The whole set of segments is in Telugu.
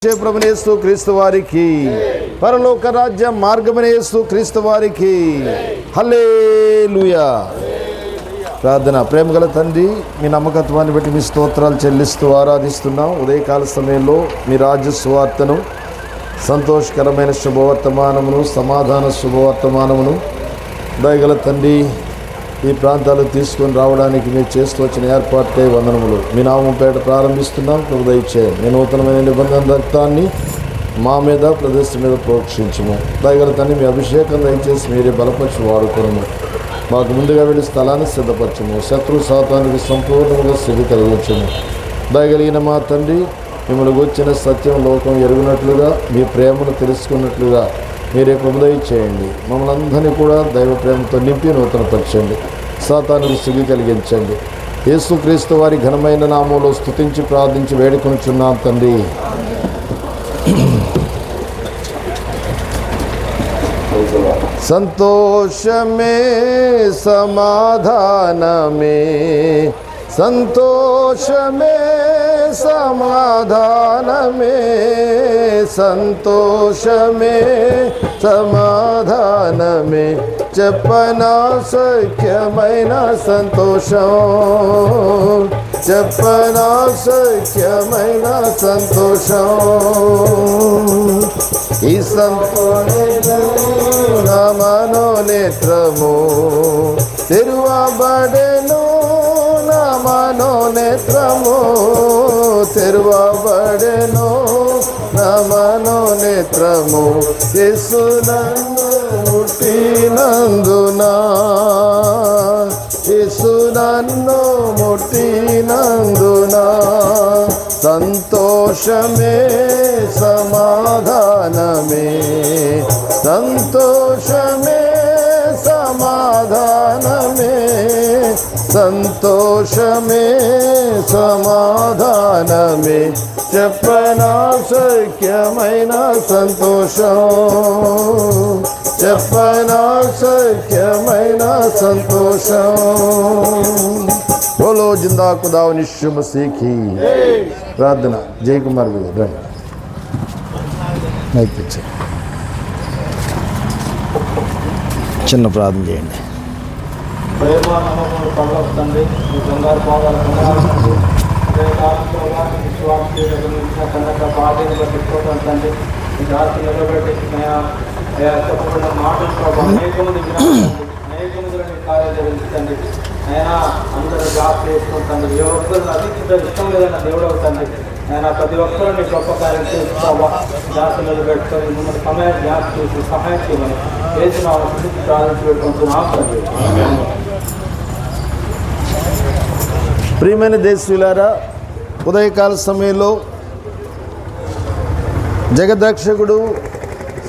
ప్రభునేసు క్రీస్తు వారికి, పరలోక రాజ్య మార్గమనేసు క్రీస్తు వారికి హల్లెలూయా. ప్రార్థన. ప్రేమగల తండ్రి, మీ నమ్మకత్వాన్ని బట్టి మీ స్తోత్రాలు చెల్లిస్తూ ఆరాధిస్తున్నాం. ఉదయకాల సమయంలో మీ రాజ్య సువార్తను, సంతోషకరమైన శుభవర్తమానమును, సమాధాన శుభవర్తమానమును దయగల తండ్రి ఈ ప్రాంతాలు తీసుకొని రావడానికి మీరు చేస్తూ వచ్చిన ఏర్పాట్లే వందనములు. మీ నామం పేట ప్రారంభిస్తున్నాం. ప్రభు దయచేయండి. మీ నూతనమైన నిబంధన రక్తాన్ని మా మీద, ప్రదేశం మీద ప్రోక్షించము. దయగల తండ్రి, మీ అభిషేకం దయచేసి మీరే బలపరిచి వాడుకోవడము. మాకు ముందుగా వెళ్ళి స్థలాన్ని సిద్ధపరచము. శత్రు సాతానికి సంపూర్ణంగా స్థితి కలిగించము. దయగలిగిన మా తండ్రి, మిమ్మల్ని వచ్చిన సత్యం లోకం ఎరుగునట్లుగా, మీ ప్రేమను తెలుసుకున్నట్లుగా మీరే కృపదయ చేయండి. మమ్మల్ని అందరినీ కూడా దైవ ప్రేమతో నింపి నూతనపరచండి. సాతానుకు సిగ్గు కలిగించండి. యేసుక్రీస్తు వారి ఘనమైన నామంలో స్తుతించి ప్రార్థించి వేడుకొనుచున్నాం తండ్రి. సంతోషమే సమాధానమే, సంతోషమే సమాధానమే, సంతోషమే సమాధానమే, చెప్పనా సఖ్యమైన సంతోషం, చెప్పనా సఖ్యమైన సంతోషం. ఈ సంతోషం నా మనోనేత్రము తెరువబడెను, నా మనోనేత్రము తెరువబడెను, నా మనోనేత్రము యేసు నన్ను ముట్టినందునా, యేసు నన్ను ముట్టినందునా. సంతోషమే సమాధానమే, సంతోషమే సమాధానమే, సంతోషమే సమాధానమే, చెప్పనా సఖ్యమైన సంతోషం, చెప్పనా సఖ్యమైన సంతోషం. బోలో జిందా ఖుదా యీశు మసీహ్ కి. ప్రార్థన. జయకుమార్ గారు రండి. మైక్ తెచ్చి చిన్న ప్రార్థన చేయండి. ప్రేమ నమ్మకములు పడవద్దండి. మీ బంగారు పాదాలు కనుక బాధ్యత పెట్టుకోవద్దండి. మీ రాత్రి నిలబెట్టి చెప్పబడిన మాటలు అనేక మంది అనేక మంది కార్యాలు జరిగించండి. అయినా అందరూ జాబ్ చేసుకుంటాను. ఏ ఒక్కరు అధిక ఇష్టం లేదన్న దేవుడు అవుతుంది. ఆయన ప్రతి ఒక్కరూ నీ గొప్ప కార్యం చేస్తావా, జాతి నిలబెట్టుకొని మిమ్మల్ని సమయం జ్ఞాపకం చేసి సహాయం చేయమని చేసిన స్థితికి ప్రార్థించి పెట్టుకుంటున్నాం. ప్రియమైన దేశీయులారా, ఉదయకాల సమయంలో జగదక్షకుడు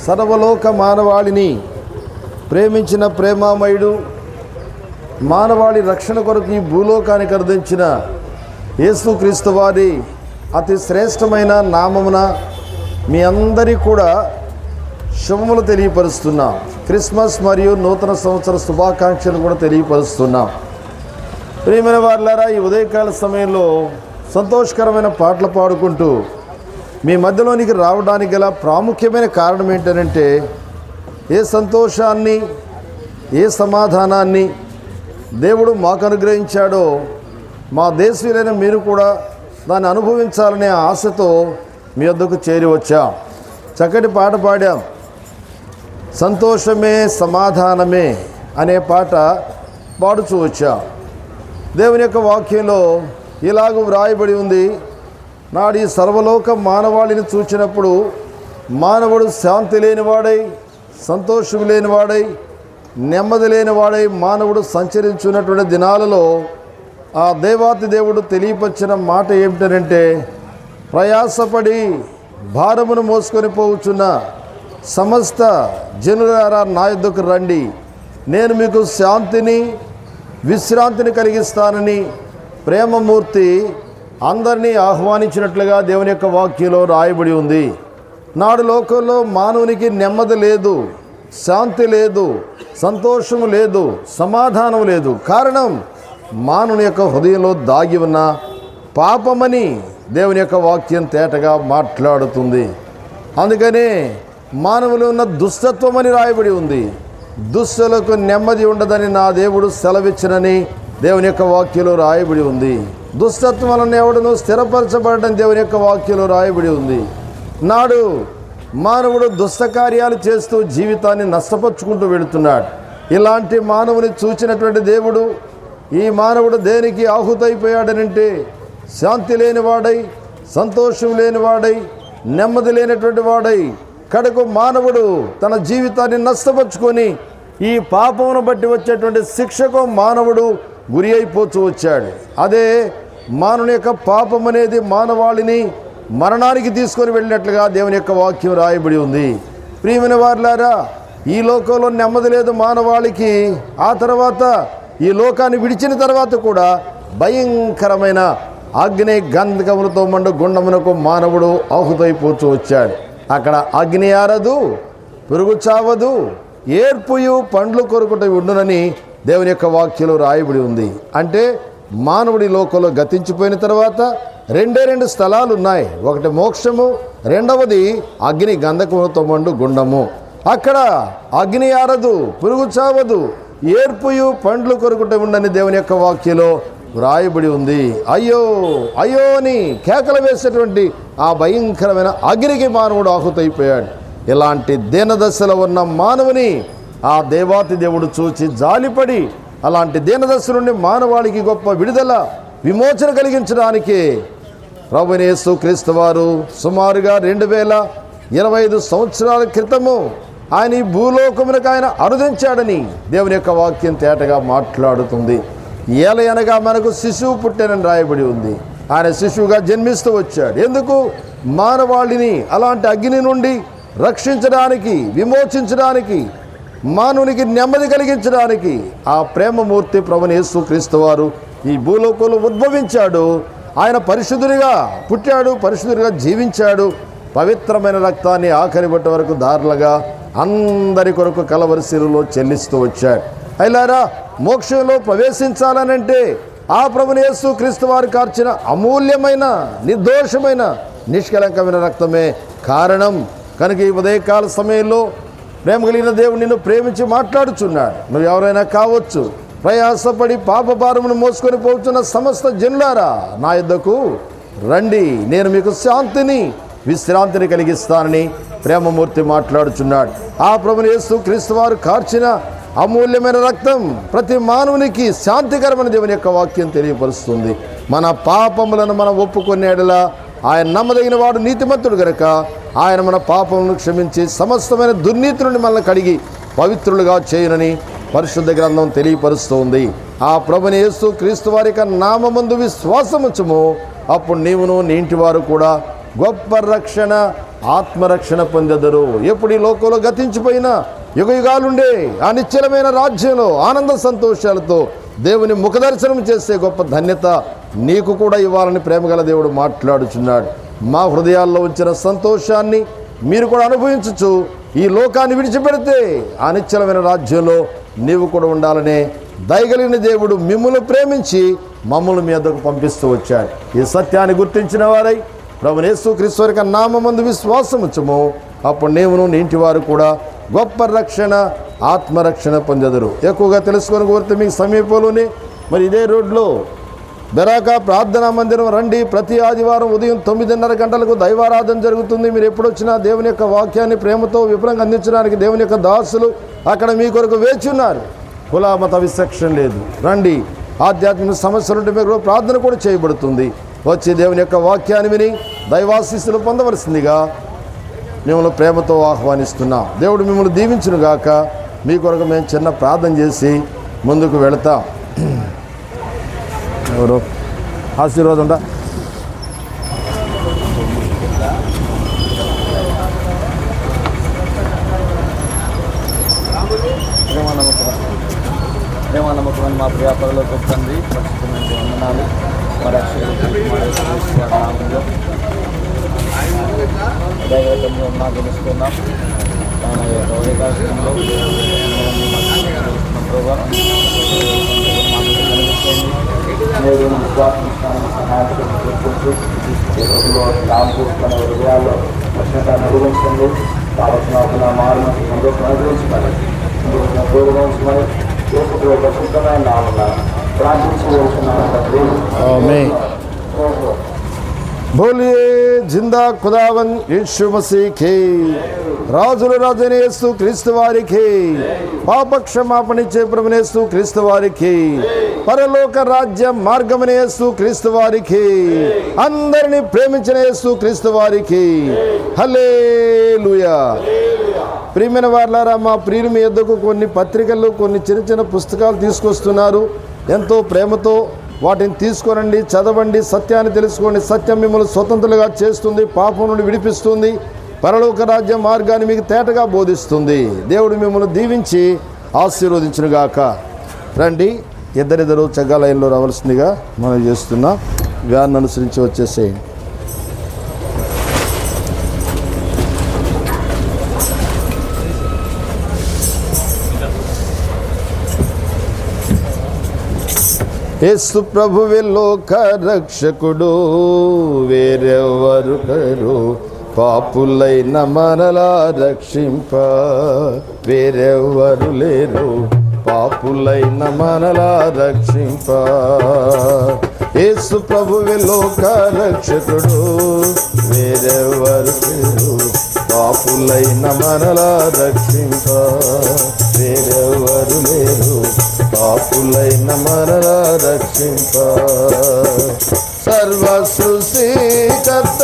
సర్వలోక మానవాళిని ప్రేమించిన ప్రేమామయుడు, మానవాళి రక్షణ కొరకు ఈ భూలోకానికి అందించిన యేసుక్రీస్తు వారి అతి శ్రేష్టమైన నామమున మీ అందరికీ కూడా శుభములు తెలియపరుస్తున్నాం. క్రిస్మస్ మరియు నూతన సంవత్సర శుభాకాంక్షలు కూడా తెలియపరుస్తున్నాం. ప్రియమైన వారులారా, ఈ ఉదయకాల సమయంలో సంతోషకరమైన పాటలు పాడుకుంటూ మీ మధ్యలోనికి రావడానికి గల ప్రాముఖ్యమైన కారణం ఏంటంటే, ఏ సంతోషాన్ని, ఏ సమాధానాన్ని దేవుడు మాకు అనుగ్రహించాడో మా దేశీయులైన మీరు కూడా దాన్ని అనుభవించాలనే ఆశతో మీ వద్దకు చేరి వచ్చాం. చక్కటి పాట పాడాం. సంతోషమే సమాధానమే అనే పాట పాడుచూ వచ్చాం. దేవుని యొక్క వాక్యంలో ఇలాగ వ్రాయబడి ఉంది. నాడు ఈ సర్వలోక మానవాళిని చూచినప్పుడు మానవుడు శాంతి లేనివాడై, సంతోషం లేనివాడై, నెమ్మది లేనివాడై మానవుడు సంచరించున్నటువంటి దినాలలో ఆ దేవాతి దేవుడు తెలియపరిచిన మాట ఏమిటంటే, ప్రయాసపడి భారమును మోసుకొని పోవచ్చున్న సమస్త జనులారా నా యొద్దకు రండి, నేను మీకు శాంతిని విశ్రాంతిని కలిగిస్తానని ప్రేమమూర్తి అందరినీ ఆహ్వానించినట్లుగా దేవుని యొక్క వాక్యంలో రాయబడి ఉంది. నాడు లోకంలో మానవునికి నెమ్మది లేదు, శాంతి లేదు, సంతోషం లేదు, సమాధానం లేదు. కారణం మానవుని యొక్క హృదయంలో దాగి ఉన్న పాపమని దేవుని యొక్క వాక్యం తేటగా మాట్లాడుతుంది. అందుకని మానవులు ఉన్న దుష్టత్వం అని రాయబడి ఉంది. దుష్టులకు నెమ్మది ఉండదని నా దేవుడు సెలవిచ్చినని దేవుని యొక్క వాక్యంలో రాయబడి ఉంది. దుష్టత్వం వలన ఎవడును స్థిరపరచబడడం దేవుని యొక్క వాక్యంలో రాయబడి ఉంది. నాడు మానవుడు దుష్ట కార్యాలు చేస్తూ జీవితాన్ని నష్టపరుచుకుంటూ వెళుతున్నాడు. ఇలాంటి మానవుని చూచినటువంటి దేవుడు, ఈ మానవుడు దేనికి ఆహుతైపోయాడనంటే శాంతి లేనివాడై, సంతోషం లేనివాడై, నెమ్మది లేనటువంటి వాడై, కడకు మానవుడు తన జీవితాన్ని నష్టపరుచుకొని ఈ పాపమును బట్టి వచ్చేటువంటి శిక్షకు మానవుడు గురి అయిపోతూ వచ్చాడు. అదే మానవుని యొక్క పాపం అనేది మానవాళిని మరణానికి తీసుకొని వెళ్ళినట్లుగా దేవుని యొక్క వాక్యం రాయబడి ఉంది. ప్రియమైన వారులారా, ఈ లోకంలో నెమ్మది లేదు మానవాళికి. ఆ తర్వాత ఈ లోకాన్ని విడిచిన తర్వాత కూడా భయంకరమైన అగ్ని గంధకములతో మండు గుండమునకు మానవుడు ఆహుతైపోతూ వచ్చాడు. అక్కడ అగ్ని ఆరదు, పురుగు చావదు, ఏర్పుయు పండ్లు కొరుకుట ఉండునని దేవుని యొక్క వాక్యంలో రాయబడి ఉంది. అంటే మానవుడి లోకంలో గతించిపోయిన తర్వాత రెండు స్థలాలు ఉన్నాయి. ఒకటి మోక్షము, రెండవది అగ్ని గంధకములతో మండు గుండము. అక్కడ అగ్ని ఆరదు, పురుగు చావదు, ఏర్పుయు పండ్లు కొరుకుట ఉండని దేవుని యొక్క వాక్యంలో రాయబడి ఉంది. అయ్యో అయ్యో అని కేకలు వేసేటువంటి ఆ భయంకరమైన అగ్నికి మానవుడు ఆహుతైపోయాడు. ఇలాంటి దీనదశలో ఉన్న మానవుని ఆ దేవాతి దేవుడు చూచి జాలిపడి అలాంటి దీనదశ నుండి మానవాళికి గొప్ప విడుదల, విమోచన కలిగించడానికి ప్రభువైన యేసుక్రీస్తు వారు సుమారుగా 2025 సంవత్సరాల క్రితము ఆయన ఈ భూలోకమునకు ఆయన అనుదించాడని దేవుని యొక్క వాక్యం తేటగా మాట్లాడుతుంది. ఏలయనగా మనకు శిశువు పుట్టెనని రాయబడి ఉంది. ఆయన శిశువుగా జన్మిస్తూ వచ్చాడు. ఎందుకు? మానవాళిని అలాంటి అగ్ని నుండి రక్షించడానికి, విమోచించడానికి, మానవునికి నెమ్మది కలిగించడానికి ఆ ప్రేమమూర్తి ప్రభువైన యేసుక్రీస్తు వారు ఈ భూలోకంలో ఉద్భవించాడు. ఆయన పరిశుద్ధునిగా పుట్టాడు, పరిశుద్ధునిగా జీవించాడు. పవిత్రమైన రక్తాన్ని ఆఖరి బట్ట వరకు దారులుగా అందరి కొరకు కలవరి శిలువలో చెల్లిస్తూ వచ్చాడు. అయిలారా, మోక్షంలో ప్రవేశించాలనంటే ఆ ప్రభువైన యేసుక్రీస్తు వారు కార్చిన అమూల్యమైన, నిర్దోషమైన, నిష్కలంకమైన రక్తమే కారణం. కనుక ఈ ఉదయకాల సమయంలో ప్రేమ కలిగిన దేవుడు నిన్ను ప్రేమించి మాట్లాడుచున్నాడు. నువ్వు ఎవరైనా కావచ్చు, ప్రయాసపడి పాపభారమును మోసుకొని పోతున్న సమస్త జనులారా, నా యొద్దకు రండి, నేను మీకు శాంతిని, విశ్రాంతిని కలిగిస్తానని ప్రేమమూర్తి మాట్లాడుచున్నాడు. ఆ ప్రభువైన యేసుక్రీస్తు వారు కార్చిన అమూల్యమైన రక్తం ప్రతి మానవునికి శాంతికరమైన దేవుని యొక్క వాక్యం తెలియపరుస్తుంది. మన పాపములను మనం ఒప్పుకునేలా ఆయన నమ్మదగిన వాడు, నీతిమంతుడు గనుక ఆయన మన పాపములను క్షమించి సమస్తమైన దుర్నీతి నుండి మనల్ని కడిగి పవిత్రులుగా చేయునని పరిశుద్ధ గ్రంథం తెలియపరుస్తుంది. ఆ ప్రభువైన యేసుక్రీస్తు వారి యొక్క నామమందు విశ్వాసముంచుము, అప్పుడు నీవును నీ ఇంటి వారు కూడా గొప్ప రక్షణ, ఆత్మరక్షణ పొందెదరు. ఎప్పుడు ఈ లోకంలో గతించిపోయినా యుగయుగాలుండే ఆ నిశ్చలమైన రాజ్యంలో ఆనంద సంతోషాలతో దేవుని ముఖదర్శనం చేసే గొప్ప ధన్యత నీకు కూడా ఇవ్వాలని ప్రేమగల దేవుడు మాట్లాడుచున్నాడు. మా హృదయాల్లో ఉంచిన సంతోషాన్ని మీరు కూడా అనుభవించచ్చు. ఈ లోకాన్ని విడిచిపెడితే ఆ నిశ్చలమైన రాజ్యంలో నీవు కూడా ఉండాలనే దయగలిగిన దేవుడు మిమ్మల్ని ప్రేమించి మమ్మల్ని మీ వద్దకు పంపిస్తూ వచ్చాడు. ఈ సత్యాన్ని గుర్తించిన వారై ప్రభువైన యేసుక్రీస్తు వారి నామమందు విశ్వాసముంచుము, అప్పుడు నీవును నీ ఇంటి వారు కూడా గొప్ప రక్షణ, ఆత్మరక్షణ పొందెదరు. ఎక్కువగా తెలుసుకొని కోరితే మీకు సమీపంలోనే మరి ఇదే రోడ్లో బెరాకా ప్రార్థనా మందిరం రండి. ప్రతి ఆదివారం ఉదయం 9:30 గంటలకు దైవారాధన జరుగుతుంది. మీరు ఎప్పుడొచ్చినా దేవుని యొక్క వాక్యాన్ని ప్రేమతో విపులంగా అందించడానికి దేవుని యొక్క దాసులు అక్కడ మీ కొరకు వేచి ఉన్నారు. కుల మత విచక్షణ లేదు. రండి. ఆధ్యాత్మిక సమస్యలుంటే మీకు ప్రార్థన కూడా చేయబడుతుంది. వచ్చి దేవుని యొక్క వాక్యాన్ని విని దైవాశీస్సులు పొందవలసిందిగా మిమ్మల్ని ప్రేమతో ఆహ్వానిస్తున్నాం. దేవుడు మిమ్మల్ని దీవించును గాక. మీ కొరకు మేము చిన్న ప్రార్థన చేసి ముందుకు వెళతాం. ఎవరు ఆశీర్వాదం ఉందా? ప్రేమానమ్మకమైన మా ప్రియాపరలోకి తండ్రి, పరిశుద్ధమైన వందనాలు. మరి నామంలో తెలుసుకున్నాం. ఆయన ఉదయకాలంలో నేడు విశ్వాసం సహాయం చేసుకుంటూ ఈ రోజులో రామకృష్ణ హృదయాల్లో ప్రశ్నత నిర్వహించండి. కావలసిన మారును అనుగ్రహించమని గౌరవించమని ప్రసిద్ధమైన నామన ప్రార్థించవలసిన बोलिए जिंदा खुदावन यीशु मसीह के రాజుల రాజైన యేసు క్రీస్తు వారికి పాప క్షమాపణిచ్చే ప్రభువైన యేసు క్రీస్తు వారికి పరలోక రాజ్య మార్గమైన యేసు క్రీస్తు వారికి అందరిని ప్రేమించిన యేసు క్రీస్తు వారికి హల్లెలూయా. ప్రియమైన వారలారా, మా ప్రియులు మీ యొద్దకు కొన్ని పత్రికలు, కొన్ని చిన్న చిన్న పుస్తకాలు తీసుకొస్తున్నారు. ఎంతో ప్రేమతో వాటిని తీసుకోనండి, చదవండి, సత్యాన్ని తెలుసుకోండి. సత్యం మిమ్మల్ని స్వతంత్రులుగా చేస్తుంది, పాపం నుండి విడిపిస్తుంది, పరలోక రాజ్య మార్గాన్ని మీకు తేటగా బోధిస్తుంది. దేవుడు మిమ్మల్ని దీవించి ఆశీర్వదించునుగాక. రండి, ఇద్దరిద్దరు చక్కగా లైన్లో రావాల్సిందిగా మనం చేస్తున్నాం. వ్యాన్ అనుసరించి వచ్చేసేయండి. యేసు ప్రభువే లోక రక్షకుడు, వేరెవరు కరు పాపులైన మనలా రక్షింప, వేరెవరు లేరు పాపులైన మనలా రక్షింప. యేసు ప్రభువే లోక రక్షకుడు, వేరెవరు లేరు పాపులైన మనలా రక్షింప, వేరెవరు లేరు పాపులైన మనలా రక్షింప. సర్వ సృష్టికర్త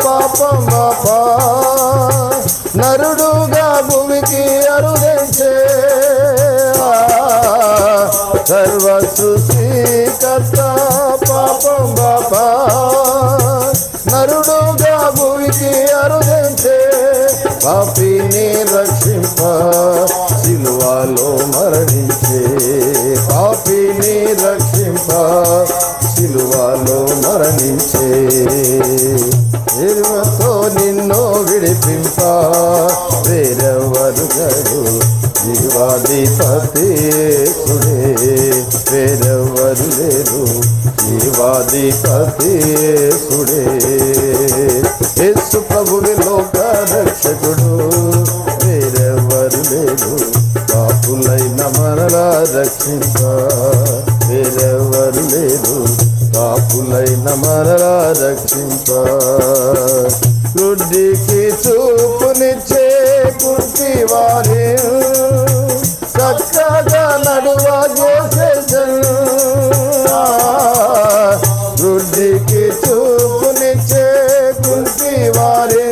పాపం బాపా నరుడుగా భూమికి అరుదించే, సర్వ సృష్టికర్త పాపం బాపా నరుడుగా భూమికి అరుదించే, పాపిని రక్షింప సిలువలో మరణించే, పాపిని రక్షింప సిలువలో మరణించే, ఎరువతో నిన్ను విడిపింప, వేరెవరు గడు జీవాధిపతేసుడే, వేరెవరు లేరు జీవాధిపతేసుడే. యేసు ప్రభువే లోక రక్షకుడు, వేరెవరు లేరు పాపులైన మనలా రక్షింప, వేరెవరు లేరు పాపులైన మనలా రక్షింప. గుడ్డికి చూపునిచ్చే కుంటి వారి చక్కగా నడువా చేసే, గుడ్డికి చూపునిచ్చే కుంటి వారి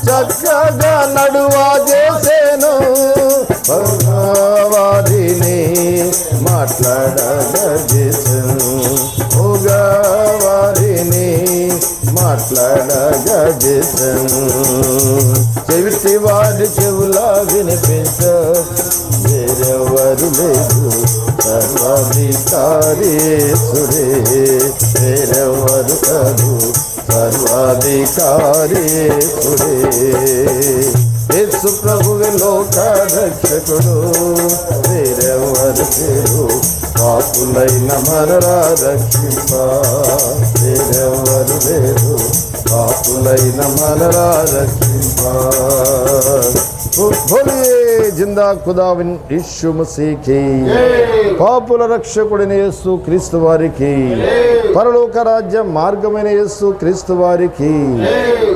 చక్కగా నడువా చేసేను, వారిని మాట్లాడగజేసెను, వారిని మాట్లాడగజేసెను. చెవిటి వారి చెవులా వినిపించ, వేరెవరు లేదు సర్వాధికారీసుడే, వేరెవరు కాదు సర్వాధికారీసుడే. యేసు ప్రభువే లోక రక్షకుడు, వేరెవరు లేరు పాపులైన మనలా రక్షింప, వేరెవరు లేరు పాపులైన మనలా రక్షింప. బోలియే జిందా ఖుదావిన్ యీషు మసీహ్, పాపుల రక్షకుడైన యేసు క్రీస్తు వారికి, పరలోక రాజ్య మార్గమైన యేసు క్రీస్తు వారికి,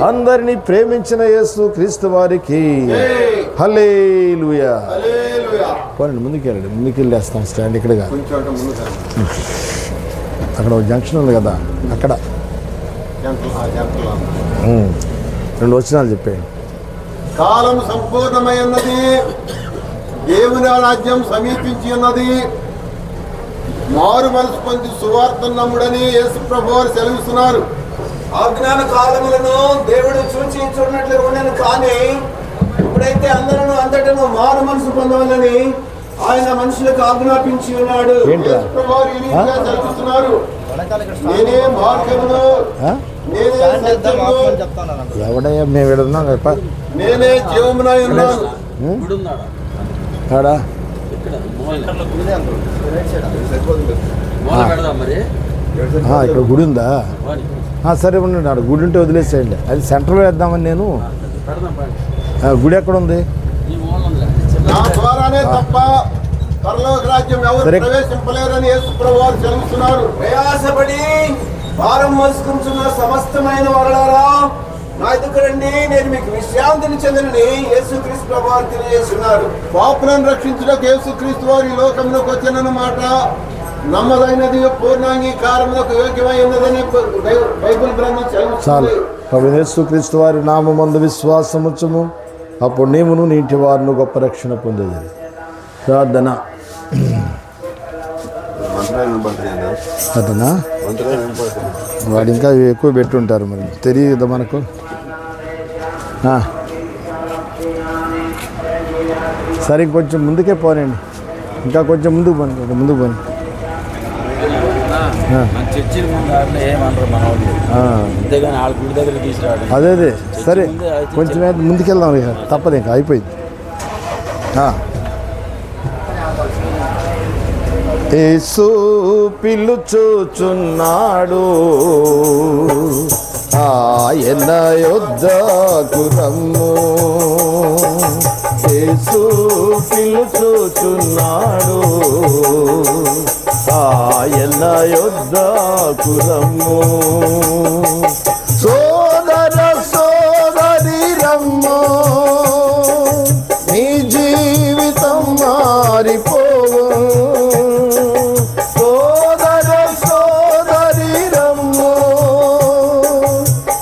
అందరినీ ప్రేమించిన యేసు క్రీస్తు వారికి హల్లెలూయా. పోనండి, ముందుకెళ్ళండి, ముందుకెళ్ళేస్తాం. స్టాండ్ ఇక్కడ కాదు, అక్కడ ఒక జంక్షన్ ఉంది కదా, అక్కడ 2 వచనాలు చెప్పేయండి. కాలం సంపూర్ణమై ఉన్నది, దేవుని రాజ్యం సమీపించి ఉన్నది, మారు మనసు పొంది సువార్త నమ్ముడని యేసు ప్రభువారు సెలవిస్తున్నారు. ఆజ్ఞాన కాలములను దేవుడు చూచి చూడనట్లు ఉండను, కానీ ఇప్పుడైతే అంతటను మారు మనసు పొందవాలని ఆయన మనుషులకు ఆజ్ఞాపించి ఉన్నాడు. యేసు ప్రభువారు ఈ రీతిగా సెలవిస్తున్నారు, నేనే మార్గమును, నేనే సత్యమును, ఎవడయ్యా మేము ఉన్నాం, నేనే జీవమునై ఉన్నాను. ఇక్కడ గుడి ఉందా? సరే ఉండండి, ఆడ గుడి ఉంటే వదిలేసేయండి. అది సెంటర్లో వేద్దామని నేను. గుడి ఎక్కడ ఉంది? నా ద్వారానే తప్ప పరలోక రాజ్యం ఎవరు ప్రవేశింపలేరని యేసు ప్రభువు సెలవుస్తున్నారు. ప్రయాసపడి భారం మోసుకుంటున్న సమస్తమైన వారలారా నా ఎదుకు రండి, నేను మీకు విశ్రాంతిని చెందనని యేసుక్రీస్తు ప్రభువు తెలియజేస్తున్నారు. పాపులను రక్షించుటకు యేసుక్రీస్తు వారు ఈ లోకంలోకి వచ్చిన మాట నమ్మదైనది, పూర్ణాంగీకారములకు యోగ్యమైనదని బైబిల్ గ్రంథం చాలు. సెలవుస్తుంది. ప్రభు యేసుక్రీస్తు వారి నామమందు విశ్వాసముచ్చుము, అప్పుడు నీవును నీ ఇంటి వారును గొప్ప రక్షణ పొందేది. ప్రార్థన. అతనా వాడు ఇంకా ఎక్కువ పెట్టుంటారు, మరి తెలియదు మనకు. సరే కొంచెం ముందుకే పోనండి, ఇంకా కొంచెం ముందుకు పోండి, ముందుకు పోండి. అదే అదే సరే, కొంచెం ముందుకెళ్దాం, ఇక తప్పదు, ఇంకా అయిపోయింది. యేసు పిలుచుచున్నాడు, ఆయన యొద్దకు రమ్ము. యేసు పిలుచుచున్నాడు, ఆయన యొద్దకు రమ్ము. సోదర సోదరి రమ్ము, నీ జీవితం మారిపోవు. సోదర సోదరి రమ్ము,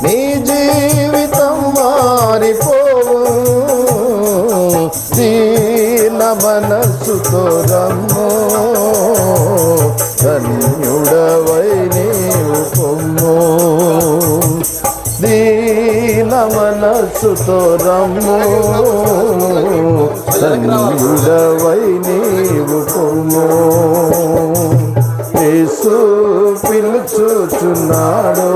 నీ జీవితం మారిపోవు. దీన మనస్సుతో రమ్ము, ధన్యుడవై నీవు పొమ్ము. దీన మనస్సుతో రమ్ము, ధన్యుడవై నీవు పొమ్ము. యేసు పిలుచుచున్నాడు,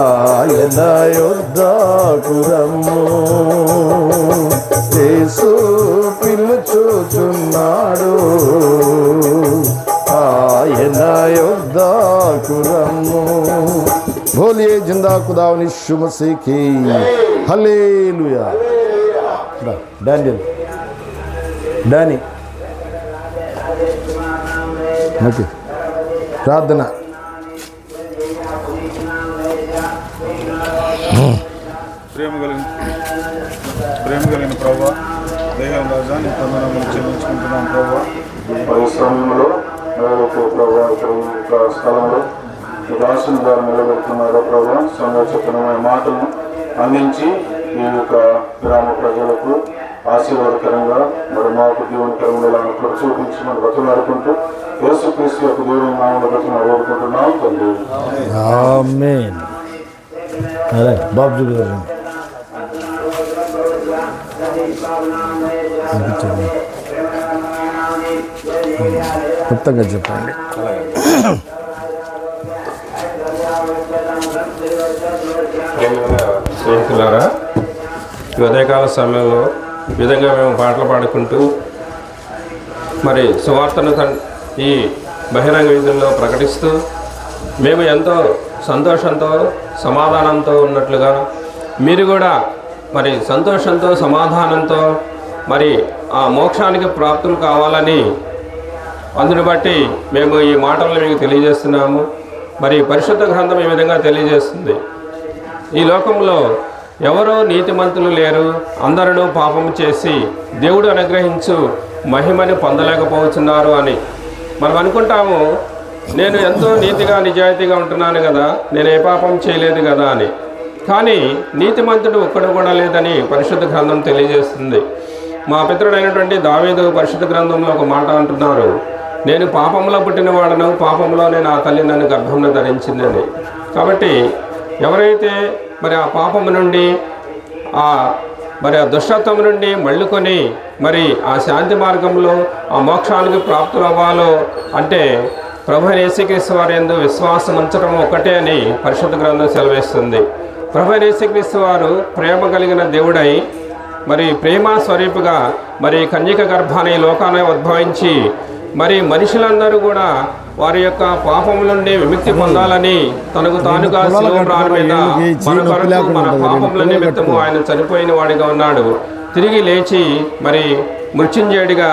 ఆయన యొద్దకు రమ్ము. యేసు పిలుచుచున్నాడు, ఆయన యొద్దకు రమ్ము. బోలియే జిందా ఖుదా యీశు మసీహ్ కీ హల్లెలూయా. Danny okay. ప్రార్థన. ప్రేమ కలిగిన ప్రభావ దేహం రాజా నీ పొందనములు చెల్లించుకుంటున్నాం ప్రభావ. పరిశ్రమంలో ప్రభావ స్థలంలో రాసిన గారు నిలబెడుతున్నారో ప్రభావ సంఘచనమైన మాటలను అందించి ఈ యొక్క గ్రామ ప్రజలకు ఆశీర్వాదకరంగా మరి మాకు దీవెనకరంగా కూడా చూపించి మన బతులాడుకుంటూ యేసుక్రీస్తు యొక్క దేవుని నామములో బతులు వేడుకుంటున్నాం తండ్రి. ఆమేన్. బాబు గారు మొత్తంగా చెప్పండి. స్నేహితులారా, ఈ ఉదయకాల సమయంలో ఈ విధంగా మేము పాటలు పాడుకుంటూ మరి సువార్తను ఈ బహిరంగ వీధుల్లో ప్రకటిస్తూ మేము ఎంతో సంతోషంతో సమాధానంతో ఉన్నట్లుగా మీరు కూడా మరి సంతోషంతో సమాధానంతో మరి ఆ మోక్షానికి ప్రాప్తులు కావాలని అందుని బట్టి మేము ఈ మాటలను మీకు తెలియజేస్తున్నాము. మరి పరిశుద్ధ గ్రంథం ఈ విధంగా తెలియజేస్తుంది, ఈ లోకంలో ఎవరో నీతిమంతులు లేరు, అందరూ పాపం చేసి దేవుడు అనుగ్రహించు మహిమని పొందలేకపోతున్నారు అని. మనం అనుకుంటాము, నేను ఎంతో నీతిగా నిజాయితీగా ఉంటున్నాను కదా, నేను ఏ పాపం చేయలేదు కదా అని. కానీ నీతిమంతుడు ఒక్కడు కూడా లేదని పరిశుద్ధ గ్రంథం తెలియజేస్తుంది. మా పితరుడైనటువంటి దావీదు పరిశుద్ధ గ్రంథంలో ఒక మాట అంటున్నారు, నేను పాపంలో పుట్టినవాడను, పాపంలోనే నా తల్లి నన్ను గర్భంలో ధరించిందని. కాబట్టి ఎవరైతే మరి ఆ పాపము నుండి మరి ఆ దుష్టత్వం నుండి మళ్ళుకొని మరి ఆ శాంతి మార్గంలో ఆ మోక్షానికి ప్రాప్తులు అవ్వాలో అంటే ప్రభువైన యేసుక్రీస్తు వారి యందు విశ్వాసం ఉంచడం ఒక్కటే అని పరిశుద్ధ గ్రంథం సెలవిస్తుంది. ప్రభువైన యేసుక్రీస్తు వారు ప్రేమ కలిగిన దేవుడై మరి ప్రేమ స్వరూపుగా మరి కన్యక గర్భాన్ని ఈ లోకాన్ని ఉద్భవించి మరి మనుషులందరూ కూడా వారి యొక్క పాపముల నుండి విముక్తి పొందాలని తనకు తానుగా శిలువ మ్రాను మీద మన కొరకు మన పాపముల నిమిత్తము ఆయన చనిపోయిన వాడిగా ఉన్నాడు. తిరిగి లేచి మరి మృత్యుంజయుడిగా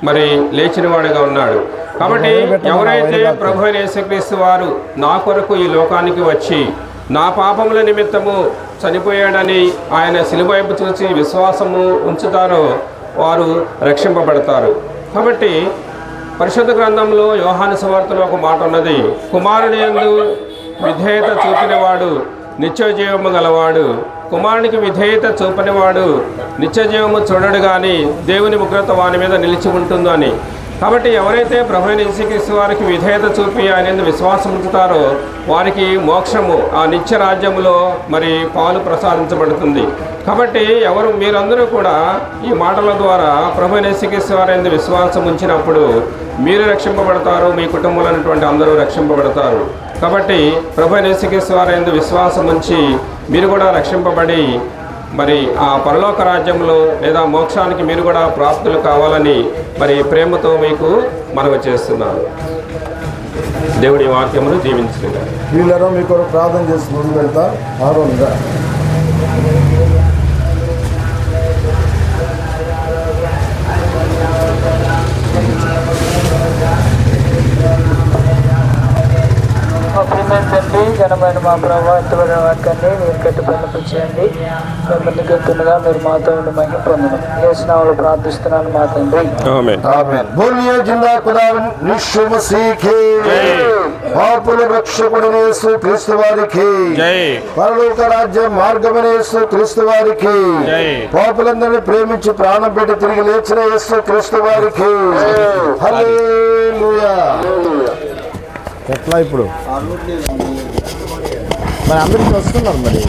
మరి లేచిన వాడిగా ఉన్నాడు. కాబట్టి ఎవరైతే ప్రభు అయిన యేసుక్రీస్తు వారు నా కొరకు ఈ లోకానికి వచ్చి నా పాపముల నిమిత్తము చనిపోయాడని ఆయన శిలువ వైపు చూసి విశ్వాసము ఉంచుతారో వారు రక్షింపబడతారు. కాబట్టి పరిశుద్ధ గ్రంథంలో యోహాను సువార్తలో ఒక మాట ఉన్నది, కుమారుని యందు విధేయత చూపినవాడు నిత్య జీవము గలవాడు, కుమారునికి విధేయత చూపనివాడు నిత్య జీవము చూడడు కానీ దేవుని ఉగ్రత వాని మీద నిలిచి ఉంటుందో అని. కాబట్టి ఎవరైతే ప్రభు అయిన యేసుక్రీస్తు వారికి విధేయత చూపి ఆయన విశ్వాసం ఉంచుతారో వారికి మోక్షము ఆ నిత్య రాజ్యములో మరి పాలు ప్రసాదించబడుతుంది. కాబట్టి మీరందరూ కూడా ఈ మాటల ద్వారా ప్రభు అయిన యేసుక్రీస్తు వారి విశ్వాసం ఉంచినప్పుడు మీరు రక్షింపబడతారు, మీ కుటుంబంలో ఉన్నటువంటి అందరూ రక్షింపబడతారు. కాబట్టి ప్రభు అయిన యేసుక్రీస్తు వారి విశ్వాసం ఉంచి మీరు కూడా రక్షింపబడి మరి ఆ పరలోక రాజ్యంలో లేదా మోక్షానికి మీరు కూడా ప్రాప్తులు కావాలని మరి ప్రేమతో మీకు మనవి చేస్తున్నాను. దేవుడి వాక్యమును దీవించుగా. వీళ్ళలో మీకు ప్రార్థన చేసి ముందుకు వెళ్తా. ఆరోగ్యంగా తండ్రి, ఘనమైన మా ప్రభావ ఎత్తబడిన వాక్యాన్ని మీరు కట్టుబడిపించండి. మిమ్మల్ని గెత్తులుగా మీరు మాతో ఉండి మహిమ పొందడం యేసునామములో ప్రార్థిస్తున్నాను మా తండ్రి. बोलिए जिंदा खुदा यीशु मसीह की పాపుల రక్షకుడైన యేసు క్రీస్తు వారికి పరలోక రాజ్య మార్గమైన యేసు క్రీస్తు వారికి పాపులందరినీ ప్రేమించి ప్రాణం పెట్టి తిరిగి లేచిన యేసు క్రీస్తు వారికి హల్లెలూయా. ఎట్లా ఇప్పుడు మరి అందరికీ వస్తున్నారు మరి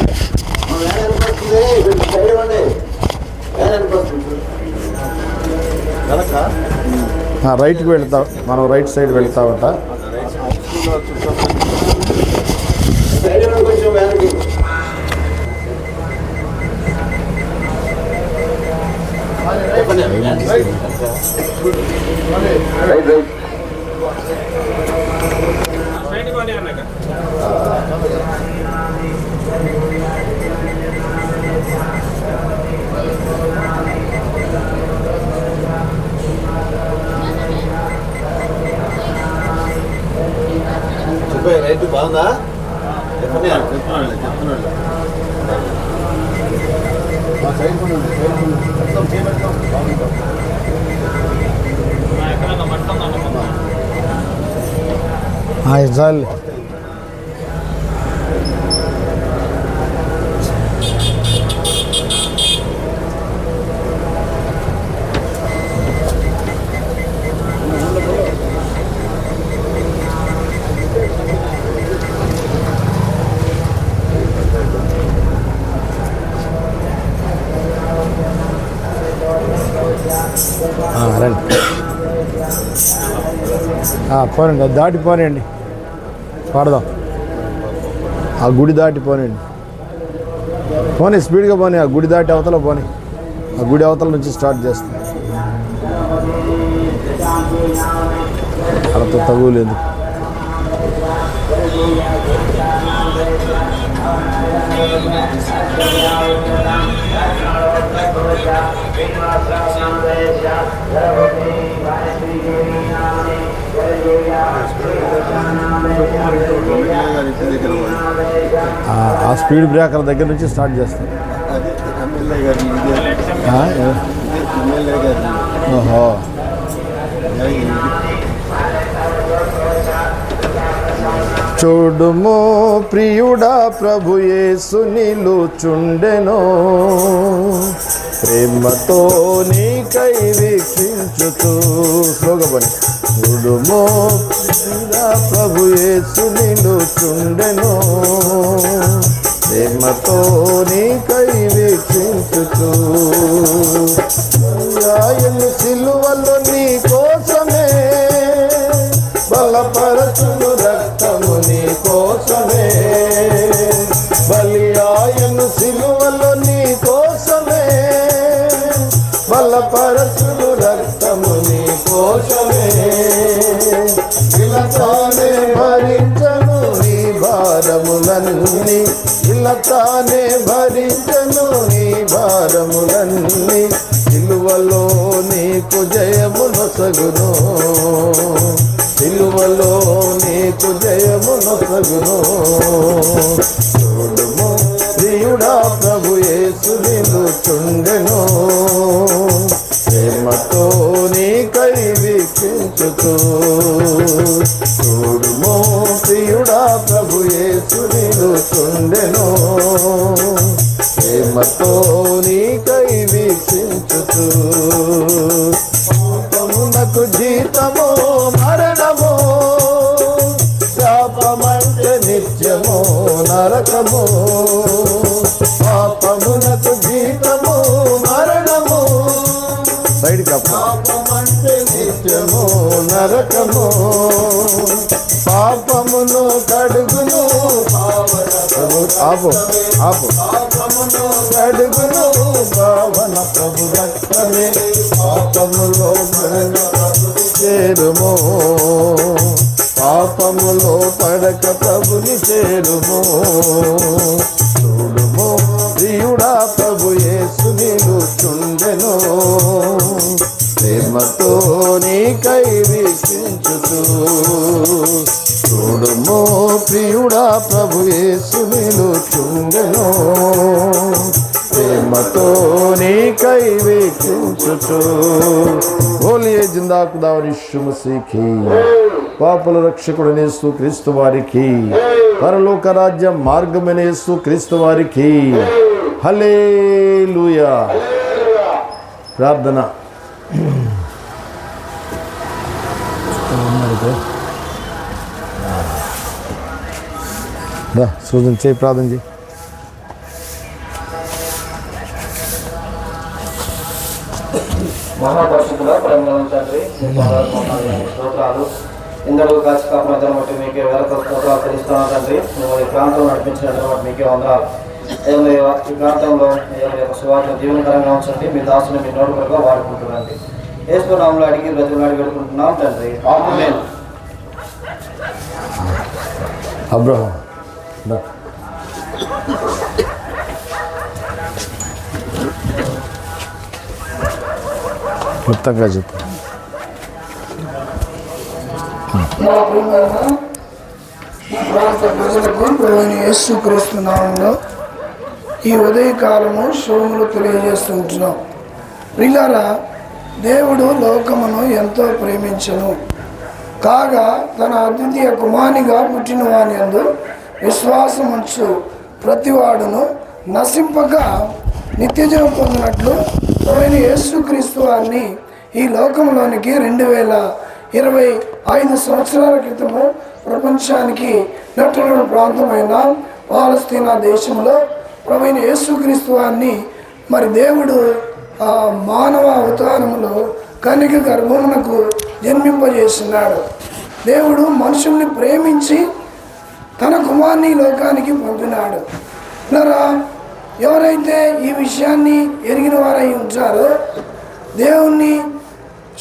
రైట్కి వెళ్తాం, మనం రైట్ సైడ్ వెళ్తా ఉంటా. రైతు బాగుందా? చాలు. రండి, పోనండి, అది దాటిపోనండి, పాడదాం. ఆ గుడి దాటిపోనండి, పోనీ స్పీడ్గా పోనీ, ఆ గుడి దాటి అవతల పోనీ, ఆ గుడి అవతల నుంచి స్టార్ట్ చేస్తాం. అక్కడ తగులేదు. ఆ స్పీడ్ బ్రేకర్ దగ్గర నుంచి స్టార్ట్ చేస్తాం. ఓహో, చూడుము ప్రియుడా ప్రభు యేసు నిలుచుండెను, ప్రేమతో నీకై వీక్షించుతూ. స్లోగా పని. చూడుము ప్రియుడా ప్రభు యేసు నిలుచుండెను, ప్రేమతో నీకై వీక్షించుతూ. ఆయన సిలువలో నీ కోసమే బలపరచును రక్తము నీ కోసమే, బలి ఆయను సిలువలో నీ కోసమే తానే భరించను నీ భారములన్నీ, సిలువలో నీకు జయము నొసగును, సిలువలో నీకు జయము నొసగును. చూడుము ప్రియుడా ప్రభు యేసు నిలుచుండెను, ప్రేమతో నీకై వీక్షించుతూ. చూడుము ప్రియుడా ప్రభు యేసు నిలుచుండెను, ప్రేమతో నీకై వీక్షించుతూ. పాపమునకు జీతము మరణము, శాపమంటే నిత్యము నరకము. పాపమునకు జీతము మరణము, పాపమంటే నిత్యము నరకము. పాపమును కడుగును పాపమును కడుగును భావన ప్రభు రక్తమే, పాపములో చేరుము, పాపములో పడక ప్రభుని చేరుము. చూడుము ప్రియుడా ప్రభు యేసు నిలుచుండెను, ప్రేమతో నీకై వీక్షించుతూ. చూడుము ప్రియుడా ప్రభు యేసు నిలుచుండెను, ప్రేమతో నీకై వీక్షించుతూ. బోలియే జిందా ఖుదావర్ యీశు మసీహ్, పాపుల రక్షకుడైన యేసు క్రీస్తు వారికి, పరలోక రాజ్య మార్గమైన యేసు క్రీస్తు వారికి హల్లెలూయా. ప్రార్థన. సూచన చేయి, ప్రార్థన చేయి. మహాపరిశుద్ధుల ప్రేమల తండ్రి, స్తోత్రాలు. ఇందరూ కాచి కాపాడడం బట్టి మీకే వేల స్తోత్రాలు తెలుస్తున్నాం తండ్రి. మిమ్మల్ని ప్రాంతం నడిపించినట్టు బట్టి మీకే వందనాలు. ఈ ప్రాంతంలో సువార్త జీవనకరంగా ఉంచండి. మీ దాసుని మీ నోడుకలుగా వాడుకుంటున్నాండి. యేసు నామములో అడిగి బ్రతిమలాడి పెట్టుకుంటున్నాం తండ్రి, ఆమేన్. అబ్రహాం మొత్తంగా చెప్పు. యేసు క్రీస్తు నామములో ఈ ఉదయకాలము శుభములు తెలియజేస్తుంటున్నాం. ప్రియులారా, దేవుడు లోకమును ఎంతో ప్రేమించెను, కాగా తన అద్వితీయ కుమారునిగా పుట్టిన వాని యందు విశ్వాసముంచు ప్రతివాడును నశింపక నిత్యజీవం పొందినట్లు ఆయన యేసుక్రీస్తు వారిని ఈ లోకంలోనికి 2025 సంవత్సరాల క్రితము ప్రపంచానికి నటుల ప్రాంతమైన పాలస్తీనా దేశంలో ప్రభువైన యేసుక్రీస్తు వారిని మరి దేవుడు మానవ అవతారములో కన్యక గర్భమునకు జన్మింపజేస్తున్నాడు. దేవుడు మనుషుల్ని ప్రేమించి తన కుమారుని లోకానికి పంపినాడు. ఇలా ఎవరైతే ఈ విషయాన్ని ఎరిగిన వారై ఉంటారో, దేవుణ్ణి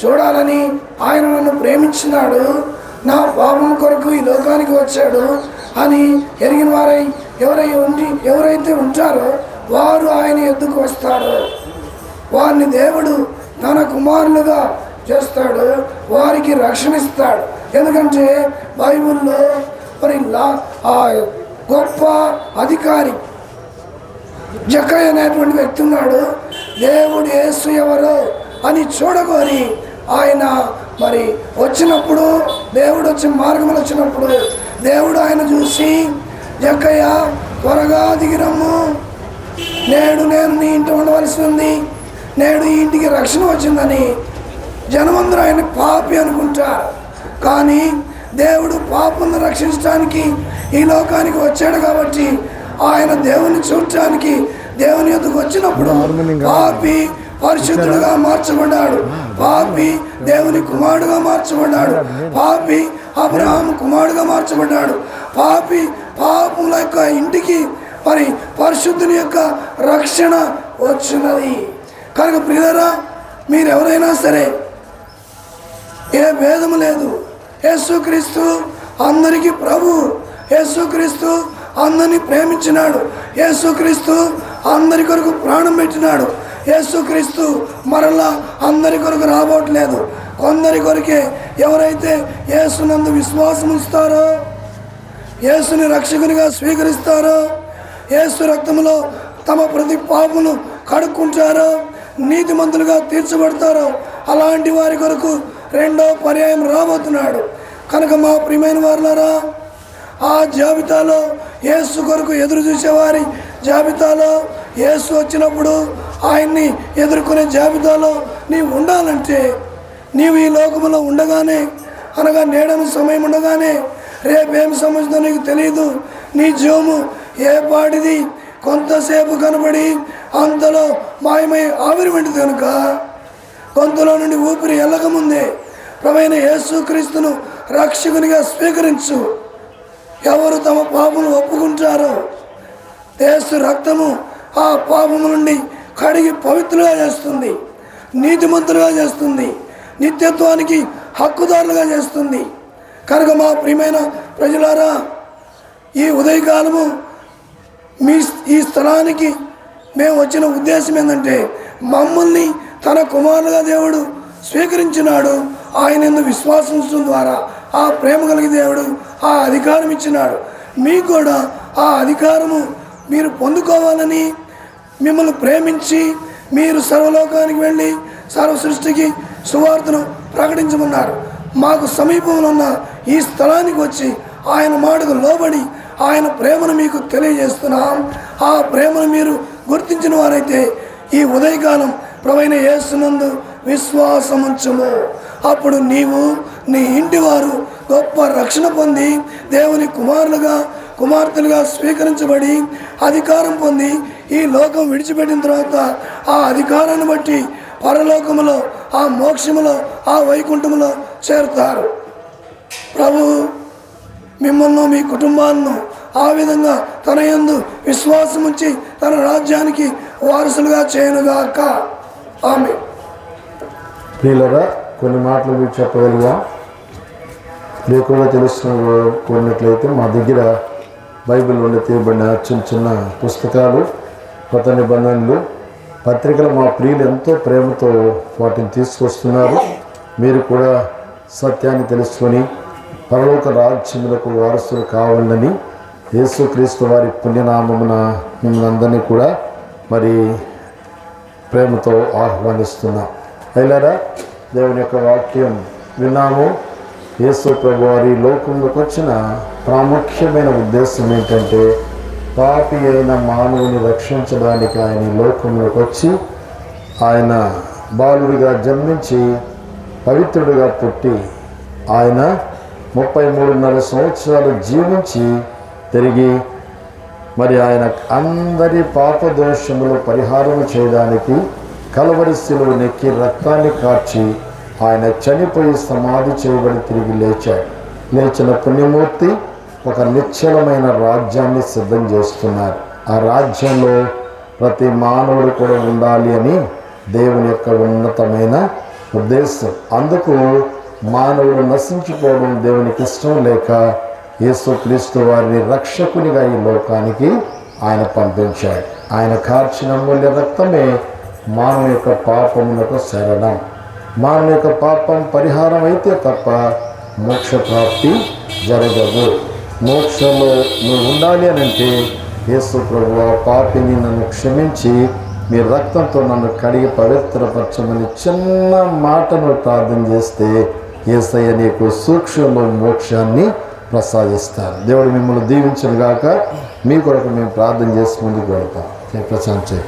చూడాలని ఆయన నన్ను ప్రేమించినాడు, నా పాపం కొరకు ఈ లోకానికి వచ్చాడు అని ఎరిగిన వారై ఎవరైతే ఉంటారో వారు ఆయన ఎద్దుకు వస్తారు. వారిని దేవుడు తన కుమారులుగా చేస్తాడు, వారికి రక్షణ ఇస్తాడు. ఎందుకంటే బైబిల్లో మరి ఆ గొప్ప అధికారి జక్కయ్య అనేటువంటి వ్యక్తి ఉన్నాడు. దేవుడు యేసు ఎవరు అని చూడగోరి ఆయన మరి వచ్చినప్పుడు, దేవుడు వచ్చే మార్గంలో వచ్చినప్పుడు దేవుడు ఆయన చూసి, జక్కయ్య త్వరగా దిగిరమ్ము, నేడు నేను నీ ఇంటి ఉండవలసి ఉంది, నేడు ఈ ఇంటికి రక్షణ వచ్చిందని జనమందరూ ఆయన పాపి అనుకుంటారు. కానీ దేవుడు పాపను రక్షించడానికి ఈ లోకానికి వచ్చాడు కాబట్టి ఆయన దేవుని చూడటానికి దేవుని యొద్దకు వచ్చినప్పుడు పాపి పరిశుద్ధుడుగా మార్చబడ్డాడు, పాపి దేవుని కుమారుడుగా మార్చబడ్డాడు, పాపి అబ్రహాము కుమారుడుగా మార్చబడ్డాడు, పాపి పాపముల యొక్క ఇంటికి మరి పరిశుద్ధుని యొక్క రక్షణ వచ్చినది. కనుక ప్రియులారా, మీరెవరైనా సరే ఏ భేదము లేదు, యేసుక్రీస్తు అందరికీ ప్రభు, యేసుక్రీస్తు అందరినీ ప్రేమించినాడు. యేసుక్రీస్తు అందరి కొరకు ప్రాణం పెట్టినాడు. యేసుక్రీస్తు మరలా అందరి కొరకు రాబోట్లేదు. కొందరి కొరకే. ఎవరైతే యేసునందు విశ్వాసం ఉంచుతారో, యేసుని రక్షకునిగా స్వీకరిస్తారో, యేసు రక్తములో తమ ప్రతి పాపమును కడుక్కుంటారో, నీతిమంతులుగా తీర్చబడతారో అలాంటి వారి కొరకు రెండో పర్యాయం రాబోతున్నాడు. కనుక మా ప్రియమైన వారులారా, ఆ జాబితాలో యేసు కొరకు ఎదురు చూసేవారి జాబితాలో యేసు వచ్చినప్పుడు ఆయన్ని ఎదుర్కొనే జాబితాలో నీవు ఉండాలంటే నీవు ఈ లోకములో ఉండగానే, అనగా నేడను సమయం ఉండగానే రేపేం సమస్యతో నీకు తెలియదు. నీ జీవము ఏ పాటిది కొంతసేపు కనబడి అంతలో మాయమై ఆవిరి వంటిది కనుక గొంతులో నుండి ఊపిరి వెళ్ళకముందే ప్రభువైన యేసుక్రీస్తును రక్షకునిగా స్వీకరించు. ఎవరు తమ పాపములు ఒప్పుకుంటారో యేసు రక్తము ఆ పాపము నుండి కడిగి పవిత్రులుగా చేస్తుంది, నీతిమంతులుగా చేస్తుంది, నిత్యత్వానికి హక్కుదారులుగా చేస్తుంది. కనుక మా ప్రియమైన ప్రజలారా, ఈ ఉదయకాలము ఈ స్థలానికి మేము వచ్చిన ఉద్దేశం ఏంటంటే, మమ్మల్ని తన కుమారులుగా దేవుడు స్వీకరించినాడు. ఆయన యందు విశ్వాసం ఉంచడం ద్వారా ఆ ప్రేమ కలిగి దేవుడు ఆ అధికారం ఇచ్చినాడు. మీకు కూడా ఆ అధికారము మీరు పొందుకోవాలని, మిమ్మల్ని ప్రేమించి మీరు సర్వలోకానికి వెళ్ళి సర్వ సృష్టికి సువార్తను ప్రకటించమన్నారు. మాకు సమీపంలో ఉన్న ఈ స్థలానికి వచ్చి ఆయన మాటకు లోబడి ఆయన ప్రేమను మీకు తెలియజేస్తున్నాం. ఆ ప్రేమను మీరు గుర్తించిన వారైతే ఈ ఉదయకాలం ప్రభువైన యేసునందు విశ్వాసముంచుము. అప్పుడు నీవు నీ ఇంటి వారు గొప్ప రక్షణ పొంది దేవుని కుమారులుగా కుమార్తెలుగా స్వీకరించబడి అధికారం పొంది ఈ లోకం విడిచిపెట్టిన తర్వాత ఆ అధికారాన్ని బట్టి పరలోకములో, ఆ మోక్షములో, ఆ వైకుంఠములో చేరుతారు. ప్రభు మిమ్మల్ని మీ కుటుంబాలను ఆ విధంగా తన యందు విశ్వాసం ఉంచి తన రాజ్యానికి వారసులుగా చేయనుగాక. ఆమె. ప్రియులరా, కొన్ని మాటలు మీరు చెప్పగలిగా లేకుండా తెలుస్తున్న కొన్నట్లయితే మా దగ్గర బైబిల్ నుండి తీయబడిన చిన్న చిన్న పుస్తకాలు, కొత్త నిబంధనలు, పత్రికలు మా ప్రియులు ఎంతో ప్రేమతో వాటిని తీసుకొస్తున్నారు. మీరు కూడా సత్యాన్ని తెలుసుకొని పరలోక రాజ్యములకు వారసులు కావాలని యేసుక్రీస్తు వారి పుణ్యనామమున మిమ్మల్ని అందరినీ కూడా మరి ప్రేమతో ఆహ్వానిస్తున్నాం. అయిలారా, దేవుని యొక్క వాక్యం విన్నాము. యేసు ప్రభు వారి లోకంలోకి వచ్చిన ప్రాముఖ్యమైన ఉద్దేశం ఏంటంటే, పాపి అయిన మానవుని రక్షించడానికి ఆయన ఈ లోకంలోకి వచ్చి ఆయన బాలుడిగా జన్మించి పవిత్రుడిగా పుట్టి ఆయన 33.5 సంవత్సరాలు జీవించి తిరిగి మరి ఆయన అందరి పాపదోషములు పరిహారం చేయడానికి కలవరి శిలువ నెక్కి రక్తాన్ని కార్చి ఆయన చనిపోయి సమాధి చేయబడి తిరిగి లేచాడు. లేచిన పుణ్యమూర్తి ఒక నిశ్చలమైన రాజ్యాన్ని సిద్ధం చేస్తున్నారు. ఆ రాజ్యంలో ప్రతి మానవుడు కూడా ఉండాలి అని దేవుని యొక్క ఉన్నతమైన ఉద్దేశం. అందుకు మానవుడు నశించిపోవడం దేవునికి ఇష్టం లేక యేసుక్రీస్తు వారిని రక్షకునిగా ఈ లోకానికి ఆయన పంపించాడు. ఆయన కార్చిన అమూల్య రక్తమే మానవ యొక్క పాపములకు శరణం. మానవ యొక్క పాపం పరిహారం అయితే తప్ప మోక్ష ప్రాప్తి జరగదు. మోక్షంలో నువ్వు ఉండాలి అని అంటే యేసు ప్రభువా, పాపిని నన్ను క్షమించి మీ రక్తంతో నన్ను కడిగి పవిత్రపరచమని చిన్న మాటను ప్రార్థన చేస్తే యేసయ్య నీకు సూక్ష్మంలో మోక్షాన్ని ప్రసాదిస్తారు. దేవుడు మిమ్మల్ని దీవించను గాక. మీ కొరకు మేము ప్రార్థన చేసి ముందుకు వెళ్తాం. ప్రశాంత్ చేయి.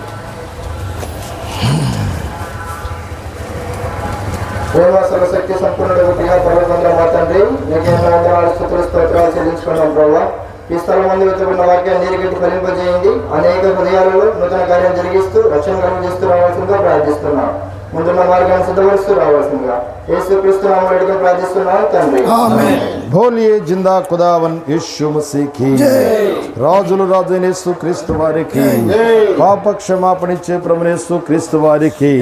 ప్రేమ సర్వశక్తి సంపూర్ణుడిగా పర్వతంలో మా తండ్రి, నీకు వందనాలు స్తుతులు స్తోత్రాలు చెల్లించుకున్నాం ప్రభావ. ఈ స్థలం మంది వెతుకున్న వాక్యాన్ని నీరుగట్టి ఫలింపజేయండి. అనేక హృదయాలలో నూతన కార్యం జరిగిస్తూ రక్షణ కలుగజేస్తూ రావాల్సిందిగా ప్రార్థిస్తున్నాం. ముందున్న మార్గాన్ని సిద్ధపరుస్తూ రావాల్సిందిగా యేసుక్రీస్తు నామములో అడిగి ప్రార్థిస్తున్నాను తండ్రి. బోలియే జిందా ఖుదావన్ యేసు మసీకి రాజులు రాజు యేసు క్రీస్తు వారికి పాప క్షమాపణ ఇచ్చే ప్రభువైన యేసు క్రీస్తు వారికి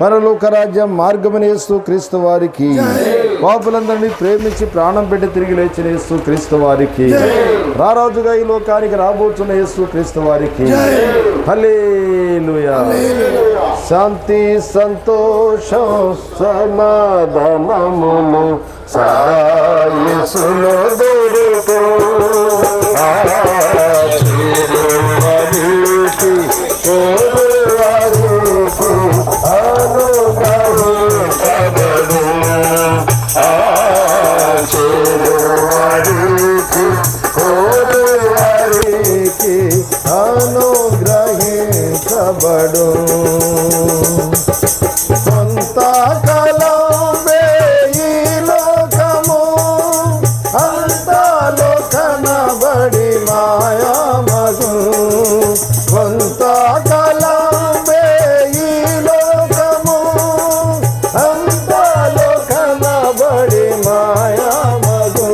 పరలోక రాజ్యం మార్గమైన యేసు క్రీస్తు వారికి పాపులందరినీ ప్రేమించి ప్రాణం పెట్టి తిరిగి లేచిన యేసు క్రీస్తు వారికి రారాజుగా ఈ లోకానికి రాబోతున్న యేసు క్రీస్తు వారికి హల్లెలూయా. శాంతి సంతోషం సమాధానములు సదా యేసులో దొరుకు అనుగ్రహించబడు కొంతకాలం ఈ లోకము అంతలో కనబడి మాయామగు కొంతకాలం ఈ లోకము అంతలో కనబడి మాయామగు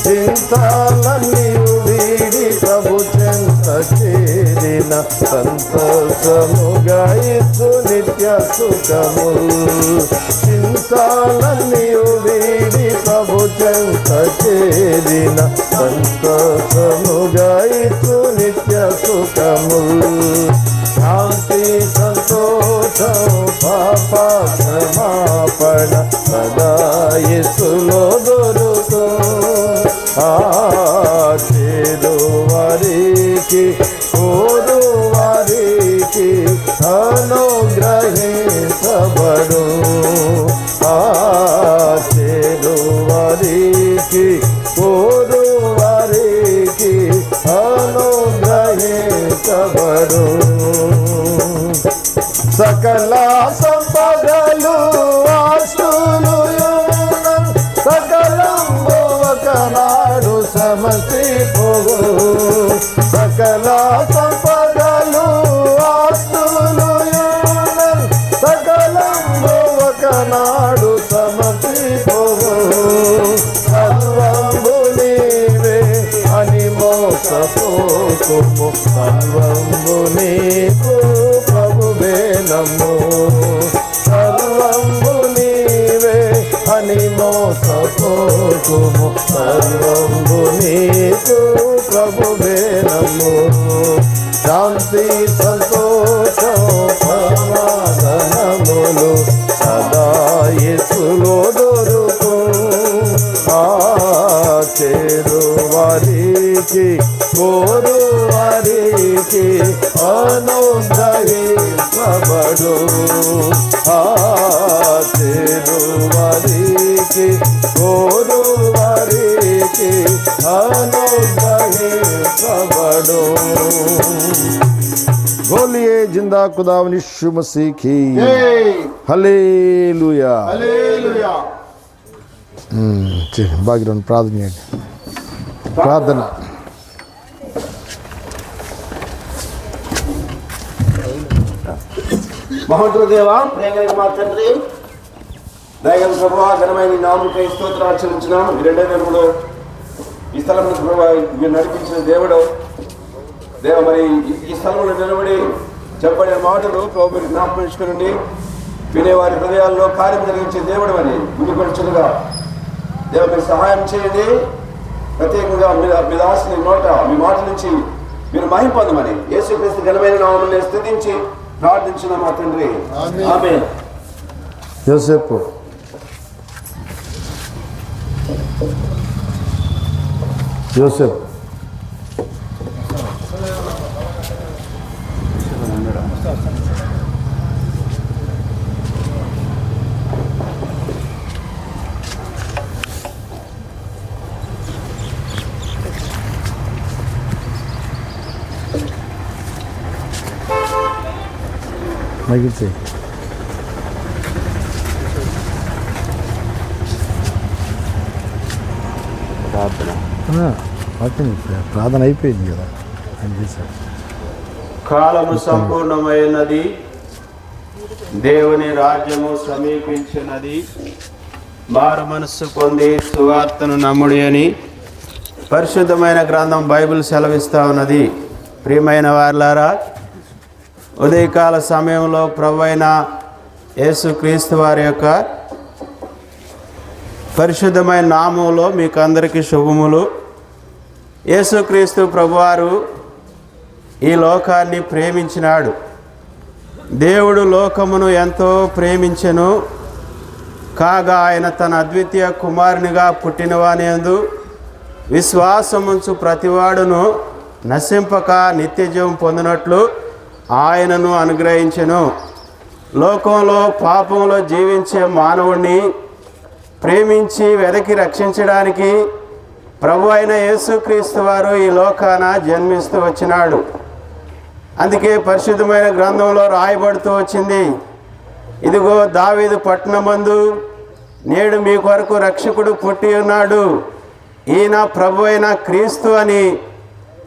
చింతలన్నీ వీడి ప్రభు చెంత చేరిన సంతోషముగా ఇచ్చు నిత్య సుఖము చింతలన్నీ వీడి ప్రభు చెంత చేరిన సంతోషముగా ఇచ్చు నిత్య సుఖము శాంతి సంతోషం పాప క్షమాపణ సదా యేసులో దొరుకు చేరు వారికి కోరు వారికి అనుగ్రహించబడు చేరు వారికి కోరు వారికి అనుగ్రహించబడు సకల సంపదలు ఆస్తులు సకలంబు ఒకనాడు సమసిపోవు సకల సంపదలు ఆస్తులు సకలంబు ఒకనాడు సమసిపోవు సర్వంబు నీవే అని మోసపోకుము సర్వంబు నీకు ప్రభువే నమ్ము సర్వంబు నీవే అని మోసపోకుము సర్వంబు నీకు ప్రభువే నమ్ము శాంతి సంతోషం సమాధానములు సదా యేసులో దొరుకు చేరు వారికి కోరు వారికి అనుగ్రహించబడు చేరు వారికి కోరు వారికి అనుగ్రహించబడు. बोलिए जिंदा खुदावन यीशु मसीह की హల్లెలూయా. బాగిరన్ ప్రార్థన చేయండి. ప్రార్థన. మహోన్నత దేవా, ప్రేమ మా తండ్రి, దయగల ప్రభువా, ఘనమైన నామముకై స్తోత్రాలు చెల్లించున్నాం. ఈ రెండో నెలలో ఈ స్థలంలో ప్రభువా మీరు నడిపించిన దేవుడు దేవ, మరి ఈ స్థలంలో నిలబడి చెప్పబడిన మాటలు ప్రభు మీరు జ్ఞాపకం వినేవారి హృదయాల్లో కార్యం జరిగించే దేవుడు అని ముందుకొచ్చుగా దేవ మీరు సహాయం చేయండి. ప్రత్యేకంగా మీ దాసుని నోట మీ మాట నుంచి మీరు మహిమ పొందమని యేసుక్రీస్తు ఘనమైన నామములో స్తుతించి ప్రార్థించిన మా తండ్రి, ఆమేన్. యోసేపు యోసేపు మగిల్చే ప్రార్థన అయిపోయింది కదా అని చేశారు. కాలము సంపూర్ణమైనది, దేవుని రాజ్యము సమీపించినది, మారు మనస్సు పొంది సువార్తను నమ్ముడి అని పరిశుద్ధమైన గ్రంథం బైబిల్ సెలవిస్తూ ఉన్నది. ప్రియమైన వారలారా, ఉదయకాల సమయంలో ప్రభువైన యేసుక్రీస్తు వారి యొక్క పరిశుద్ధమైన నామంలో మీకు అందరికీ శుభములు. యేసుక్రీస్తు ప్రభువారు ఈ లోకాన్ని ప్రేమించినాడు. దేవుడు లోకమును ఎంతో ప్రేమించెను, కాగా ఆయన తన అద్వితీయ కుమారునిగా పుట్టినవానియందు విశ్వాసముంచు ప్రతివాడును నశింపక నిత్యజీవం పొందినట్లు ఆయనను అనుగ్రహించెను. లోకంలో పాపంలో జీవించే మానవుణ్ణి ప్రేమించి వెదకి రక్షించడానికి ప్రభు అయిన యేసుక్రీస్తు వారు ఈ లోకాన జన్మిస్తూ వచ్చినాడు. అందుకే పరిశుద్ధమైన గ్రంథంలో రాయబడుతూ వచ్చింది, ఇదిగో దావీదు పట్టణమందు నేడు మీ కొరకు రక్షకుడు పుట్టి ఉన్నాడు, ఈయన ప్రభు అయిన క్రీస్తు అని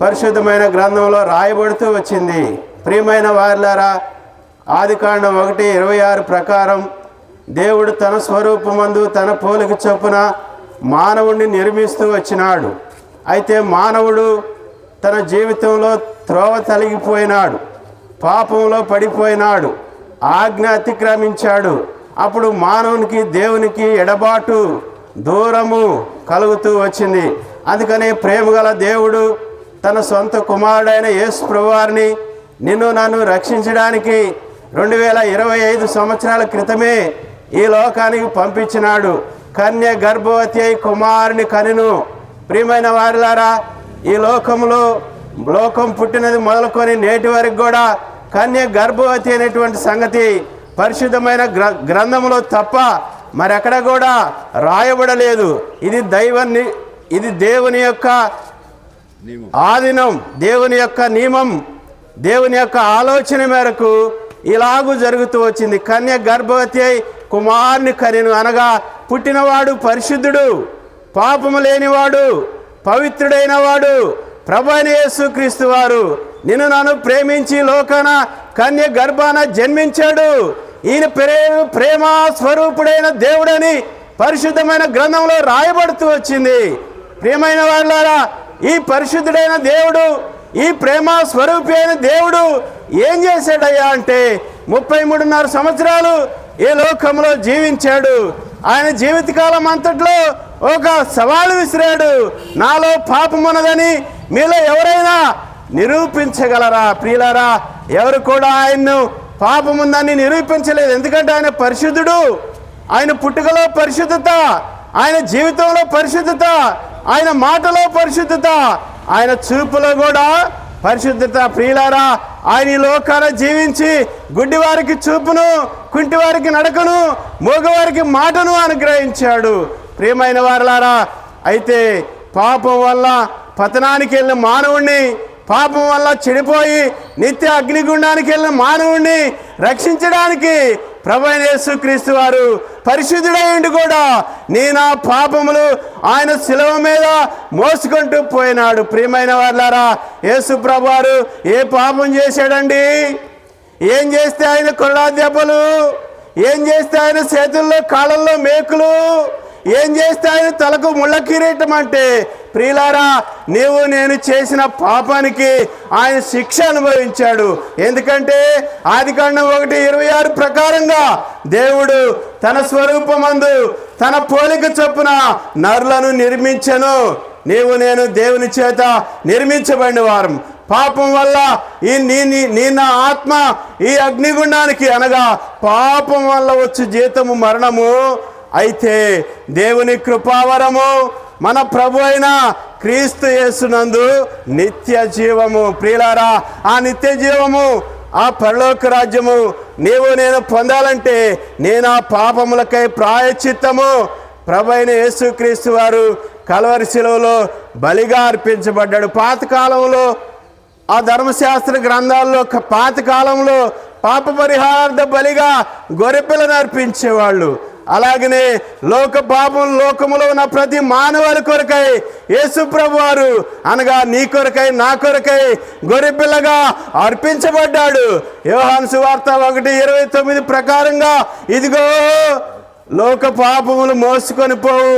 పరిశుద్ధమైన గ్రంథంలో రాయబడుతూ వచ్చింది. ప్రియమైన వారలారా, ఆదికాండం 1:26 ప్రకారం దేవుడు తన స్వరూపమందు తన పోలిక చొప్పున మానవుడిని నిర్మిస్తూ వచ్చినాడు. అయితే మానవుడు తన జీవితంలో త్రోవ తొలగిపోయినాడు, పాపంలో పడిపోయినాడు, ఆజ్ఞ అతిక్రమించాడు. అప్పుడు మానవునికి దేవునికి ఎడబాటు దూరము కలుగుతూ వచ్చింది. అందుకనే ప్రేమగల దేవుడు తన సొంత కుమారుడైన యేసు ప్రభువారిని నిన్ను నన్ను రక్షించడానికి 2025 సంవత్సరాల క్రితమే ఈ లోకానికి పంపించినాడు. కన్య గర్భవతి అయి కుమారుని కనెను. ప్రియమైన వారిలారా, ఈ లోకం పుట్టినది మొదలుకొని నేటి వరకు కూడా కన్య గర్భవతి అనేటువంటి సంగతి పరిశుద్ధమైన గ్రంథంలో తప్ప మరెక్కడ కూడా రాయబడలేదు. ఇది దేవుని యొక్క ఆధీనం, దేవుని యొక్క నియమం, దేవుని యొక్క ఆలోచన మేరకు ఇలాగూ జరుగుతూ వచ్చింది. కన్య గర్భవతి అయి కుమారుని కనెను అనగా పుట్టినవాడు పరిశుద్ధుడు, పాపము లేనివాడు, పవిత్రుడైన వాడు ప్రభు అయిన యేసుక్రీస్తు వారు నిన్ను నన్ను ప్రేమించి లోకాన కన్య గర్భాన జన్మించాడు. ఈయన ప్రేమ స్వరూపుడైన దేవుడని పరిశుద్ధమైన గ్రంథంలో రాయబడుతూ వచ్చింది. ప్రియమైన వాళ్ళారా, ఈ పరిశుద్ధుడైన దేవుడు, ఈ ప్రేమ స్వరూపి అయిన దేవుడు ఏం చేశాడయ్యా అంటే 33.5 సంవత్సరాలు ఈ లోకంలో జీవించాడు. ఆయన జీవితకాలం అంతట్లో ఒక సవాలు విసిరాడు, నాలో పాపం ఉన్నదని మీలో ఎవరైనా నిరూపించగలరా? ప్రియులారా, ఎవరు కూడా ఆయన్ను పాపం ఉందని నిరూపించలేదు. ఎందుకంటే ఆయన పరిశుద్ధుడు. ఆయన పుట్టుకలో పరిశుద్ధత, ఆయన జీవితంలో పరిశుద్ధత, ఆయన మాటలో పరిశుద్ధత, ఆయన చూపులో కూడా పరిశుద్ధత. ప్రియులారా, ఆయన ఈ లోకాన జీవించి గుడ్డివారికి చూపును, కుంటివారికి నడకను, మూగవారికి మాటను అనుగ్రహించాడు. ప్రియమైన వారలారా, అయితే పాపం వల్ల పతనానికి వెళ్ళిన మానవుణ్ణి, పాపం వల్ల చెడిపోయి నిత్య అగ్నిగుండానికి వెళ్ళిన మానవుణ్ణి రక్షించడానికి ప్రభు అయిన యేసుక్రీస్తు వారు పరిశుద్ధుడైండు కూడా నేను ఆ పాపములు ఆయన శిలువ మీద మోసుకుంటూ పోయినాడు. ప్రియమైన వారలారా, యేసు ప్రభు వారు ఏ పాపం చేశాడండి? ఏం చేస్తే ఆయన కొరడా దెబ్బలు, ఏం చేస్తే ఆయన చేతుల్లో కాళ్ళల్లో మేకులు, ఏం చేస్తే ఆయన తలకు ముళ్ళ కిరీటం అంటే ప్రియులారా, నీవు నేను చేసిన పాపానికి ఆయన శిక్ష అనుభవించాడు. ఎందుకంటే ఆదికాండం 1:26 ప్రకారంగా దేవుడు తన స్వరూపమందు తన పోలిక చొప్పున నరులను నిర్మించెను. నీవు నేను దేవుని చేత నిర్మించబడిన వారం. పాపం వల్ల నీ నా ఆత్మ ఈ అగ్నిగుండానికి అనగా పాపం వల్ల వచ్చు జీతము మరణము. అయితే దేవుని కృపావరము మన ప్రభు అయిన క్రీస్తు యేసునందు నిత్య జీవము. ప్రియులారా, ఆ నిత్య జీవము, ఆ పరలోక రాజ్యము నీవు నేను పొందాలంటే నేను ఆ పాపములకై ప్రాయశ్చిత్తము ప్రభు అయిన యేసుక్రీస్తు వారు కల్వరి శిలువలో బలిగా అర్పించబడ్డాడు. పాతకాలంలో ఆ ధర్మశాస్త్ర గ్రంథాల్లో పాతకాలంలో పాప పరిహారార్థ బలిగా గొర్రెపిల్లను అర్పించేవాళ్ళు. అలాగనే లోకములో ఉన్న ప్రతి మానవుల కొరకై యేసు ప్రభు వారు అనగా నీ కొరకై నా కొరకై గొర్రెపిల్లగా అర్పించబడ్డాడు. యోహాను సువార్త 1:29 ప్రకారంగా ఇదిగో లోక పాపములు మోసుకొని పోవు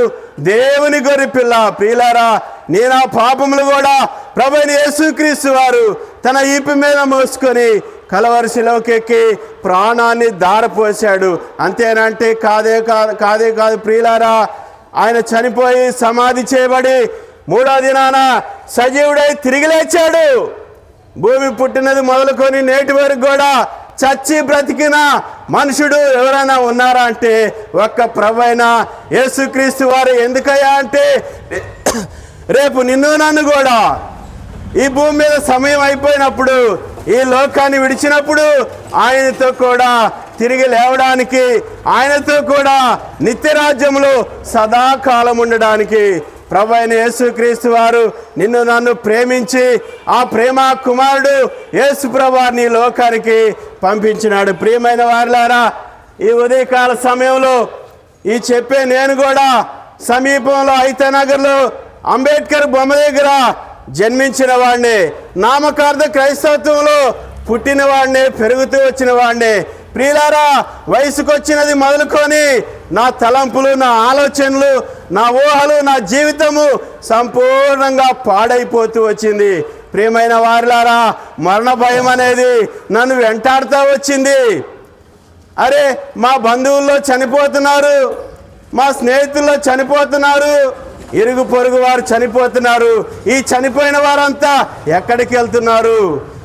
దేవుని గొర్రెపిల్ల. ప్రియులారా, నేను ఆ పాపములు కూడా ప్రభువైన యేసుక్రీస్తు వారు తన ఈపి మీద మోసుకొని కలవరి శిలువకెక్కి ప్రాణాన్ని ధారపోశాడు. అంతేనంటే కాదే కాదు ప్రియులారా, ఆయన చనిపోయి సమాధి చేయబడి 3వ దినాన సజీవుడై తిరిగి లేచాడు. భూమి పుట్టినది మొదలుకొని నేటి వరకు కూడా చచ్చి బ్రతికిన మనుషుడు ఎవరైనా ఉన్నారా అంటే ఒక్క ప్రభువైన యేసుక్రీస్తు వారు. ఎందుకయ్యా అంటే రేపు నిన్ను నన్ను కూడా ఈ భూమి మీద సమయం అయిపోయినప్పుడు, ఈ లోకాన్ని విడిచినప్పుడు ఆయనతో కూడా తిరిగి లేవడానికి, ఆయనతో కూడా నిత్యరాజ్యంలో సదాకాలం ఉండడానికి ప్రభువైన యేసుక్రీస్తు వారు నిన్ను నన్ను ప్రేమించి ఆ ప్రేమ కుమారుడు యేసు ప్రభువారిని లోకానికి పంపించినాడు. ప్రియమైన వారులారా, ఈ ఉదయకాల సమయంలో ఈ చెప్పే నేను కూడా సమీపంలో ఐతనగర్లో అంబేద్కర్ బొమ్మ దగ్గర జన్మించిన వాడిని, నామకార్థ క్రైస్తవత్వంలో పుట్టిన వాడిని, పెరుగుతూ వచ్చిన వాడిని. ప్రియులారా, వయసుకు వచ్చినది మొదలుకొని నా తలంపులు, నా ఆలోచనలు, నా ఊహలు, నా జీవితము సంపూర్ణంగా పాడైపోతూ వచ్చింది. ప్రియమైన వారులారా, మరణ భయం అనేది నన్ను వెంటాడుతూ వచ్చింది. అరే, మా బంధువుల్లో చనిపోతున్నారు, మా స్నేహితుల్లో చనిపోతున్నారు, ఇరుగు పొరుగు వారు చనిపోతున్నారు. ఈ చనిపోయిన వారంతా ఎక్కడికి వెళ్తున్నారు?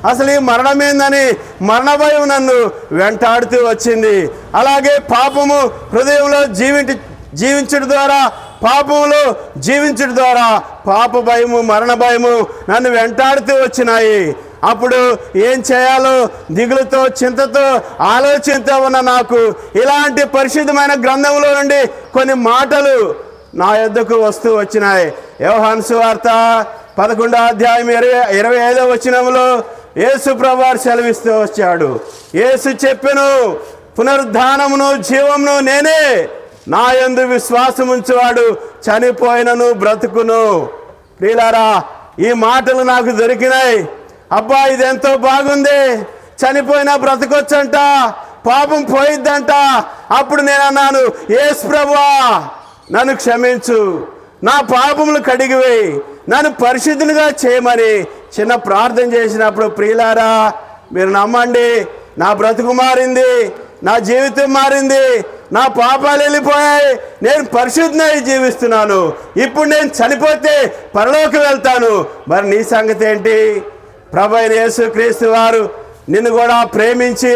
అసలు ఈ మరణం ఏందని మరణ భయం నన్ను వెంటాడుతూ వచ్చింది. అలాగే పాపము హృదయంలో జీవించడం ద్వారా, పాపములో జీవించడం ద్వారా పాప భయము, మరణ భయము నన్ను వెంటాడుతూ వచ్చినాయి. అప్పుడు ఏం చేయాలో దిగులుతో, చింతతో, ఆలోచనతో ఉన్న నాకు ఇలాంటి పరిశుద్ధమైన గ్రంథంలో నుండి కొన్ని మాటలు నా యొద్దకు వస్తూ వచ్చినాయి. యోహాను సువార్త 11వ అధ్యాయం 25వ వచనంలో యేసు ప్రభువారు సెలవిస్తూ వచ్చాడు. యేసు చెప్పెను, పునరుద్ధానమును జీవమును నేనే, నా యందు విశ్వాసం ఉంచువాడు చనిపోయినను బ్రతుకును. ప్రియులారా, ఈ మాటలు నాకు దొరికినాయి. అబ్బా, ఇదెంతో బాగుంది, చనిపోయినా బ్రతకొచ్చంట, పాపం పోయిద్దంట. అప్పుడు నేను అన్నాను, యేసు ప్రభువా నన్ను క్షమించు, నా పాపములు కడిగివేయి, నన్ను పరిశుద్ధునిగా చేయమని చిన్న ప్రార్థన చేసినప్పుడు ప్రియులారా, మీరు నమ్మండి, నా బ్రతుకు మారింది, నా జీవితం మారింది, నా పాపాలు వెళ్ళిపోయాయి, నేను పరిశుద్ధంగా జీవిస్తున్నాను. ఇప్పుడు నేను చనిపోతే పరలోకి వెళ్తాను. మరి నీ సంగతి ఏంటి? ప్రభువైన యేసుక్రీస్తు వారు నిన్ను కూడా ప్రేమించి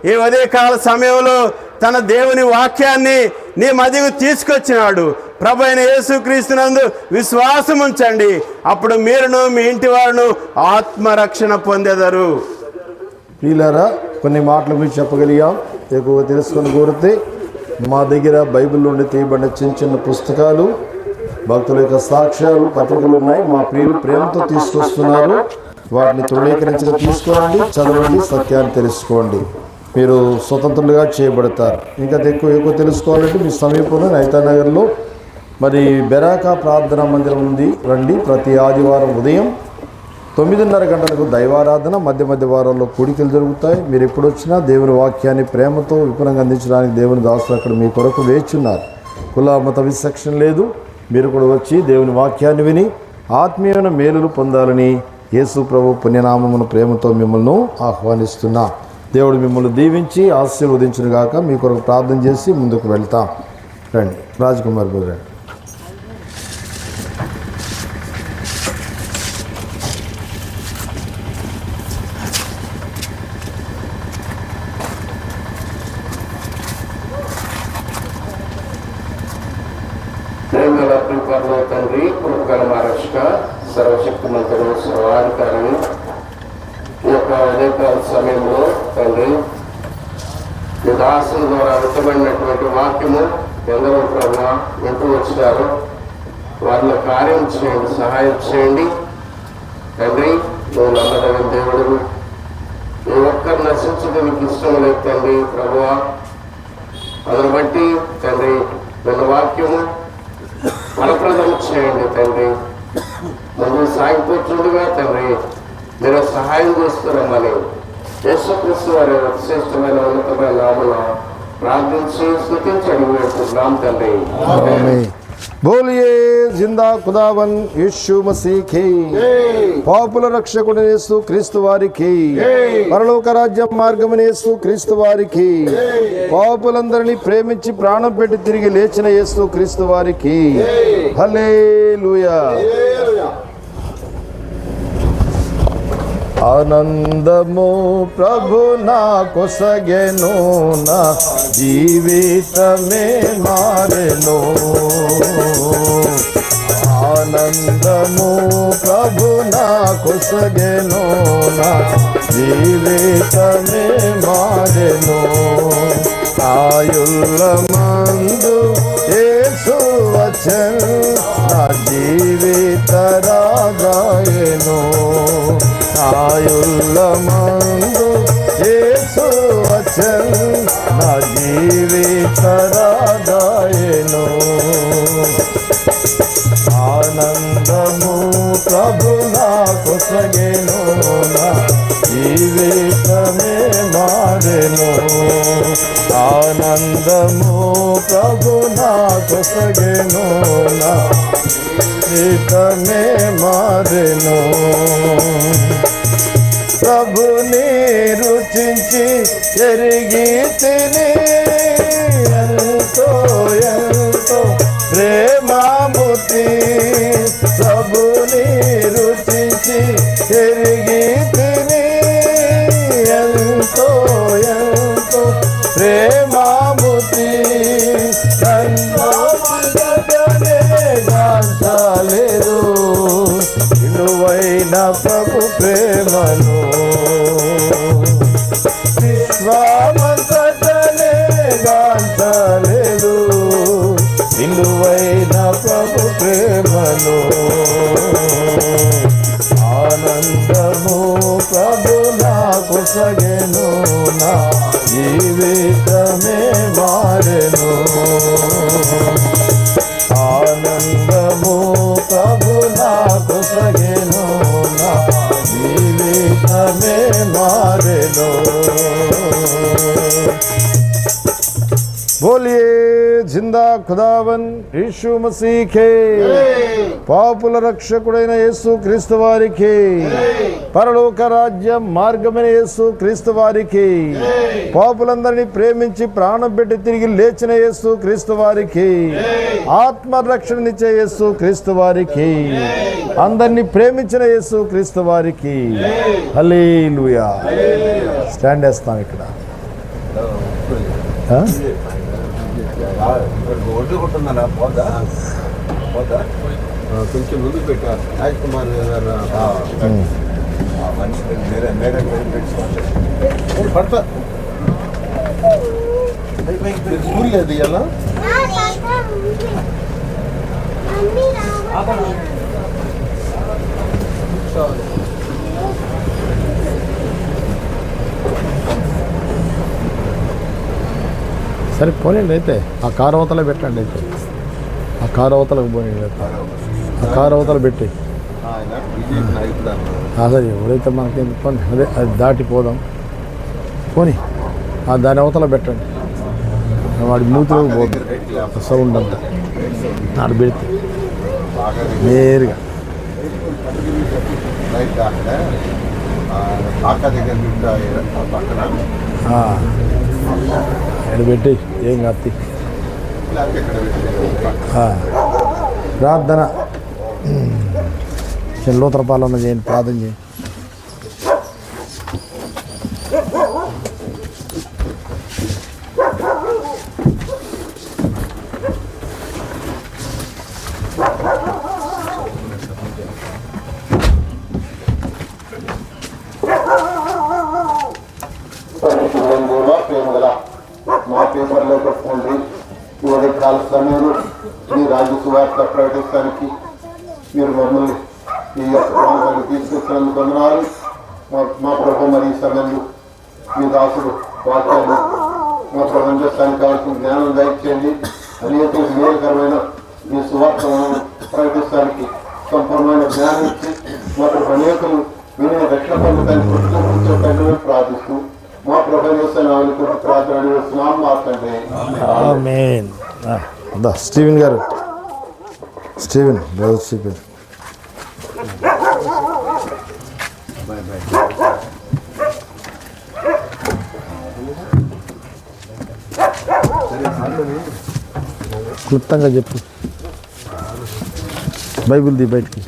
ఈ ఉదయకాల సమయంలో తన దేవుని వాక్యాన్ని నీ మధ్యకు తీసుకొచ్చినాడు. ప్రభువైన యేసుక్రీస్తునందు విశ్వాసం ఉంచండి, అప్పుడు మీరును మీ ఇంటి వారును ఆత్మరక్షణ పొందెదరు. వీళ్ళారా, కొన్ని మాటలు మీకు చెప్పగలిగాం. ఎక్కువ తెలుసుకొని కోరితే మా దగ్గర బైబిల్ నుండి తీయబడిన చిన్న చిన్న పుస్తకాలు, భక్తుల యొక్క సాక్ష్యాలు, పత్రికలు ఉన్నాయి. మా ప్రియులు ప్రేమతో తీసుకొస్తున్నారు. వాటిని తృణీకరించగా తీసుకోండి, చదవండి, సత్యాన్ని తెలుసుకోండి. మీరు స్వతంత్రులుగా చేయబడతారు. ఇంకా ఎక్కువ తెలుసుకోవాలంటే మీ సమీపంలో నైతానగర్లో మరి బెరాకా ప్రార్థనా మందిరం ఉంది, రండి. ప్రతి ఆదివారం ఉదయం 9:30 గంటలకు దైవారాధన, మధ్య వారాల్లో కూడికలు జరుగుతాయి. మీరు ఎప్పుడు వచ్చినా దేవుని వాక్యాన్ని ప్రేమతో విపులంగా అందించడానికి దేవుని దాసులు అక్కడ మీ కొరకు వేచున్నారు. కుల మత విచక్షణ లేదు. మీరు కూడా వచ్చి దేవుని వాక్యాన్ని విని ఆత్మీయమైన మేలులు పొందాలని యేసు ప్రభు పుణ్యనామమును ప్రేమతో మిమ్మల్ని ఆహ్వానిస్తున్నా. దేవుడు మిమ్మల్ని దీవించి ఆశీర్వదించును గాక. మీ కొరకు ప్రార్థన చేసి ముందుకు వెళ్తాం. రండి, రాజకుమార్ గారు రండి. తండ్రి, కృపగల మా రక్షక, సర్వశక్తిమంతుడు, సర్వాధికారిని, ఈ యొక్క ఉదయకాల సమయంలో తండ్రి మీ దాసుల ద్వారా విత్తబడినటువంటి వాక్యము ఎందరో ప్రభు వింటూ వచ్చారు. వారిలో కార్యం చేయండి, సహాయం చేయండి తండ్రి. నువ్వు నమ్మదగిన దేవుడు, ఏ ఒక్కరు నశించడానికి ఇష్టం లేదు తండ్రి. ప్రభువా, అందును బట్టి తండ్రి మన వాక్యము ఫలప్రదం చేయండి తండ్రి. ముందు సాగిపోతుండగా తండ్రి మీరు సహాయం చేస్తున్నామని యేసుక్రీస్తు వారి శ్రేష్టమైన ఉన్నతమైన నామమున ప్రార్థించి స్తుతించి అడిగి వేడుకుంటున్నాం తండ్రి. బోలియే జిందా ఖుదావన్ యేసు మసీహీ పాపుల రక్షకుడైన యేసు క్రీస్తు వారికి, పరలోక రాజ్యం మార్గమున యేసు క్రీస్తు వారికి, పాపులందరినీ ప్రేమించి ప్రాణం పెట్టి తిరిగి లేచిన యేసు క్రీస్తు వారికి హల్లెలూయా. ఆనందము ప్రభు నా కొసగెను, నా జీవితమే మారెను. ఆనందము ప్రభు నా కొసగెను, నా జీవితమే మారెను. ఆయుల్ల మందు యేసు వచ్చెను, నా జీవిత రాగాయెను. ఆయుల్ల మందు యేసు వచ్చెను, నా జీవిత రాగాయెను. ఆనందము ప్రభు నా కొసగెను, నా జీవితమే మారెను. ఆనందము ప్రభు నా కొసగెను, నా జీవితమే మారెను. ప్రభుని రుచించి ఎరిగి తిని ఎంతో ఎంతో ప్రేమామూర్తి. ప్రభుని రుచించి ఎరిగి తిని ఎంతో ఎంతో ప్రేమామూర్తి. గాంచలేదు విలువైన ప్రభు ప్రేమను, విశ్వామంతటనే గాంచలేదు విలువైన ప్రభు ప్రేమను. ఆనందము ప్రభు నా కొసగెను, నా జీవితమే మారెను. ఆనందము ప్రభు నా కొసగెను, నా జీవితమే మారెను. బోలియే జిందా ఖుదావన్ యేసు మసీహీ పాపుల రక్షకుడైన యేసు క్రీస్తు వారికి, పరలోక రాజ్యం మార్గమైన యేసు క్రీస్తు వారికి, పాపులందరినీ ప్రేమించి ప్రాణం పెట్టి తిరిగి లేచిన యేసు క్రీస్తు వారికి, ఆత్మరక్షణనిచ్చే యేసు క్రీస్తు వారికి, అందరినీ ప్రేమించిన యేసు క్రీస్తు వారికి హల్లెలూయా. స్టాండ్ వేస్తాం ఇక్కడ. కొంచెం ముందు పెట్టారు రాజ్కుమార్ పడతా లేదు ఇలా సరే పోనండి అయితే ఆ కారు అవతల పెట్టండి. అయితే ఆ కారు అవతలకు పోనండి, ఆ కారు అవతల పెట్టి అదే ఎవరైతే మనకి అదే అది దాటిపోదాం పోనీ దాని అవతల పెట్టండి. వాడి మూతిలోకి పోతుంది సౌండ్ అంతా నాడు పెడితే నేరుగా ఇక్కడ పెట్టి ఏం కత్తి ప్రార్థన లోతరపాలన చేయండి, ప్రార్థన చేయండి. మా పేపర్లో పెట్టుకోండి. ఈ ఉదయకాల సమయంలో మీ రాజ్య సువార్త ప్రకటించడానికి మీరు మమ్మల్ని ఈ యొక్క ప్రాంతానికి తీసుకొచ్చినందుకు వందనాలు. మా ప్రభు మరి ఈ సమయంలో మీ దాసుడు వాక్యాన్ని మా ప్రభు చేస్తానికి కావాల్సిన జ్ఞానం దయచేయండి. అనేకులకు మేలుకరమైన మీ సువార్తను ప్రకటిస్తానికి సంపూర్ణమైన జ్ఞానం ఇచ్చి మా ప్రభు అనేకులు విని రక్షణ పొందడానికి కూర్చోటండి ప్రార్థిస్తూ మా ప్రభు చేస్తాను కూడా ప్రార్థన చేస్తున్నాం. మా తండ్రి ఆమేన్. స్టీవెన్ గారు, స్టీవెన్ బ్రదర్ స్టీవెన్. క్లుప్తంగా చెప్పు, బైబిల్ ది బయటికి.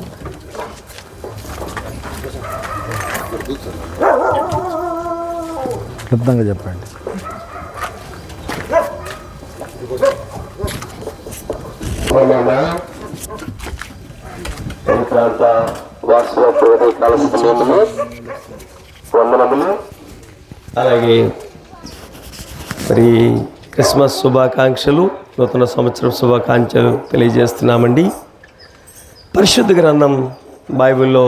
క్లుప్తంగా చెప్పండి. అలాగే మరి క్రిస్మస్ శుభాకాంక్షలు, నూతన సంవత్సరం శుభాకాంక్షలు తెలియజేస్తున్నామండి. పరిశుద్ధ గ్రంథం బైబిల్లో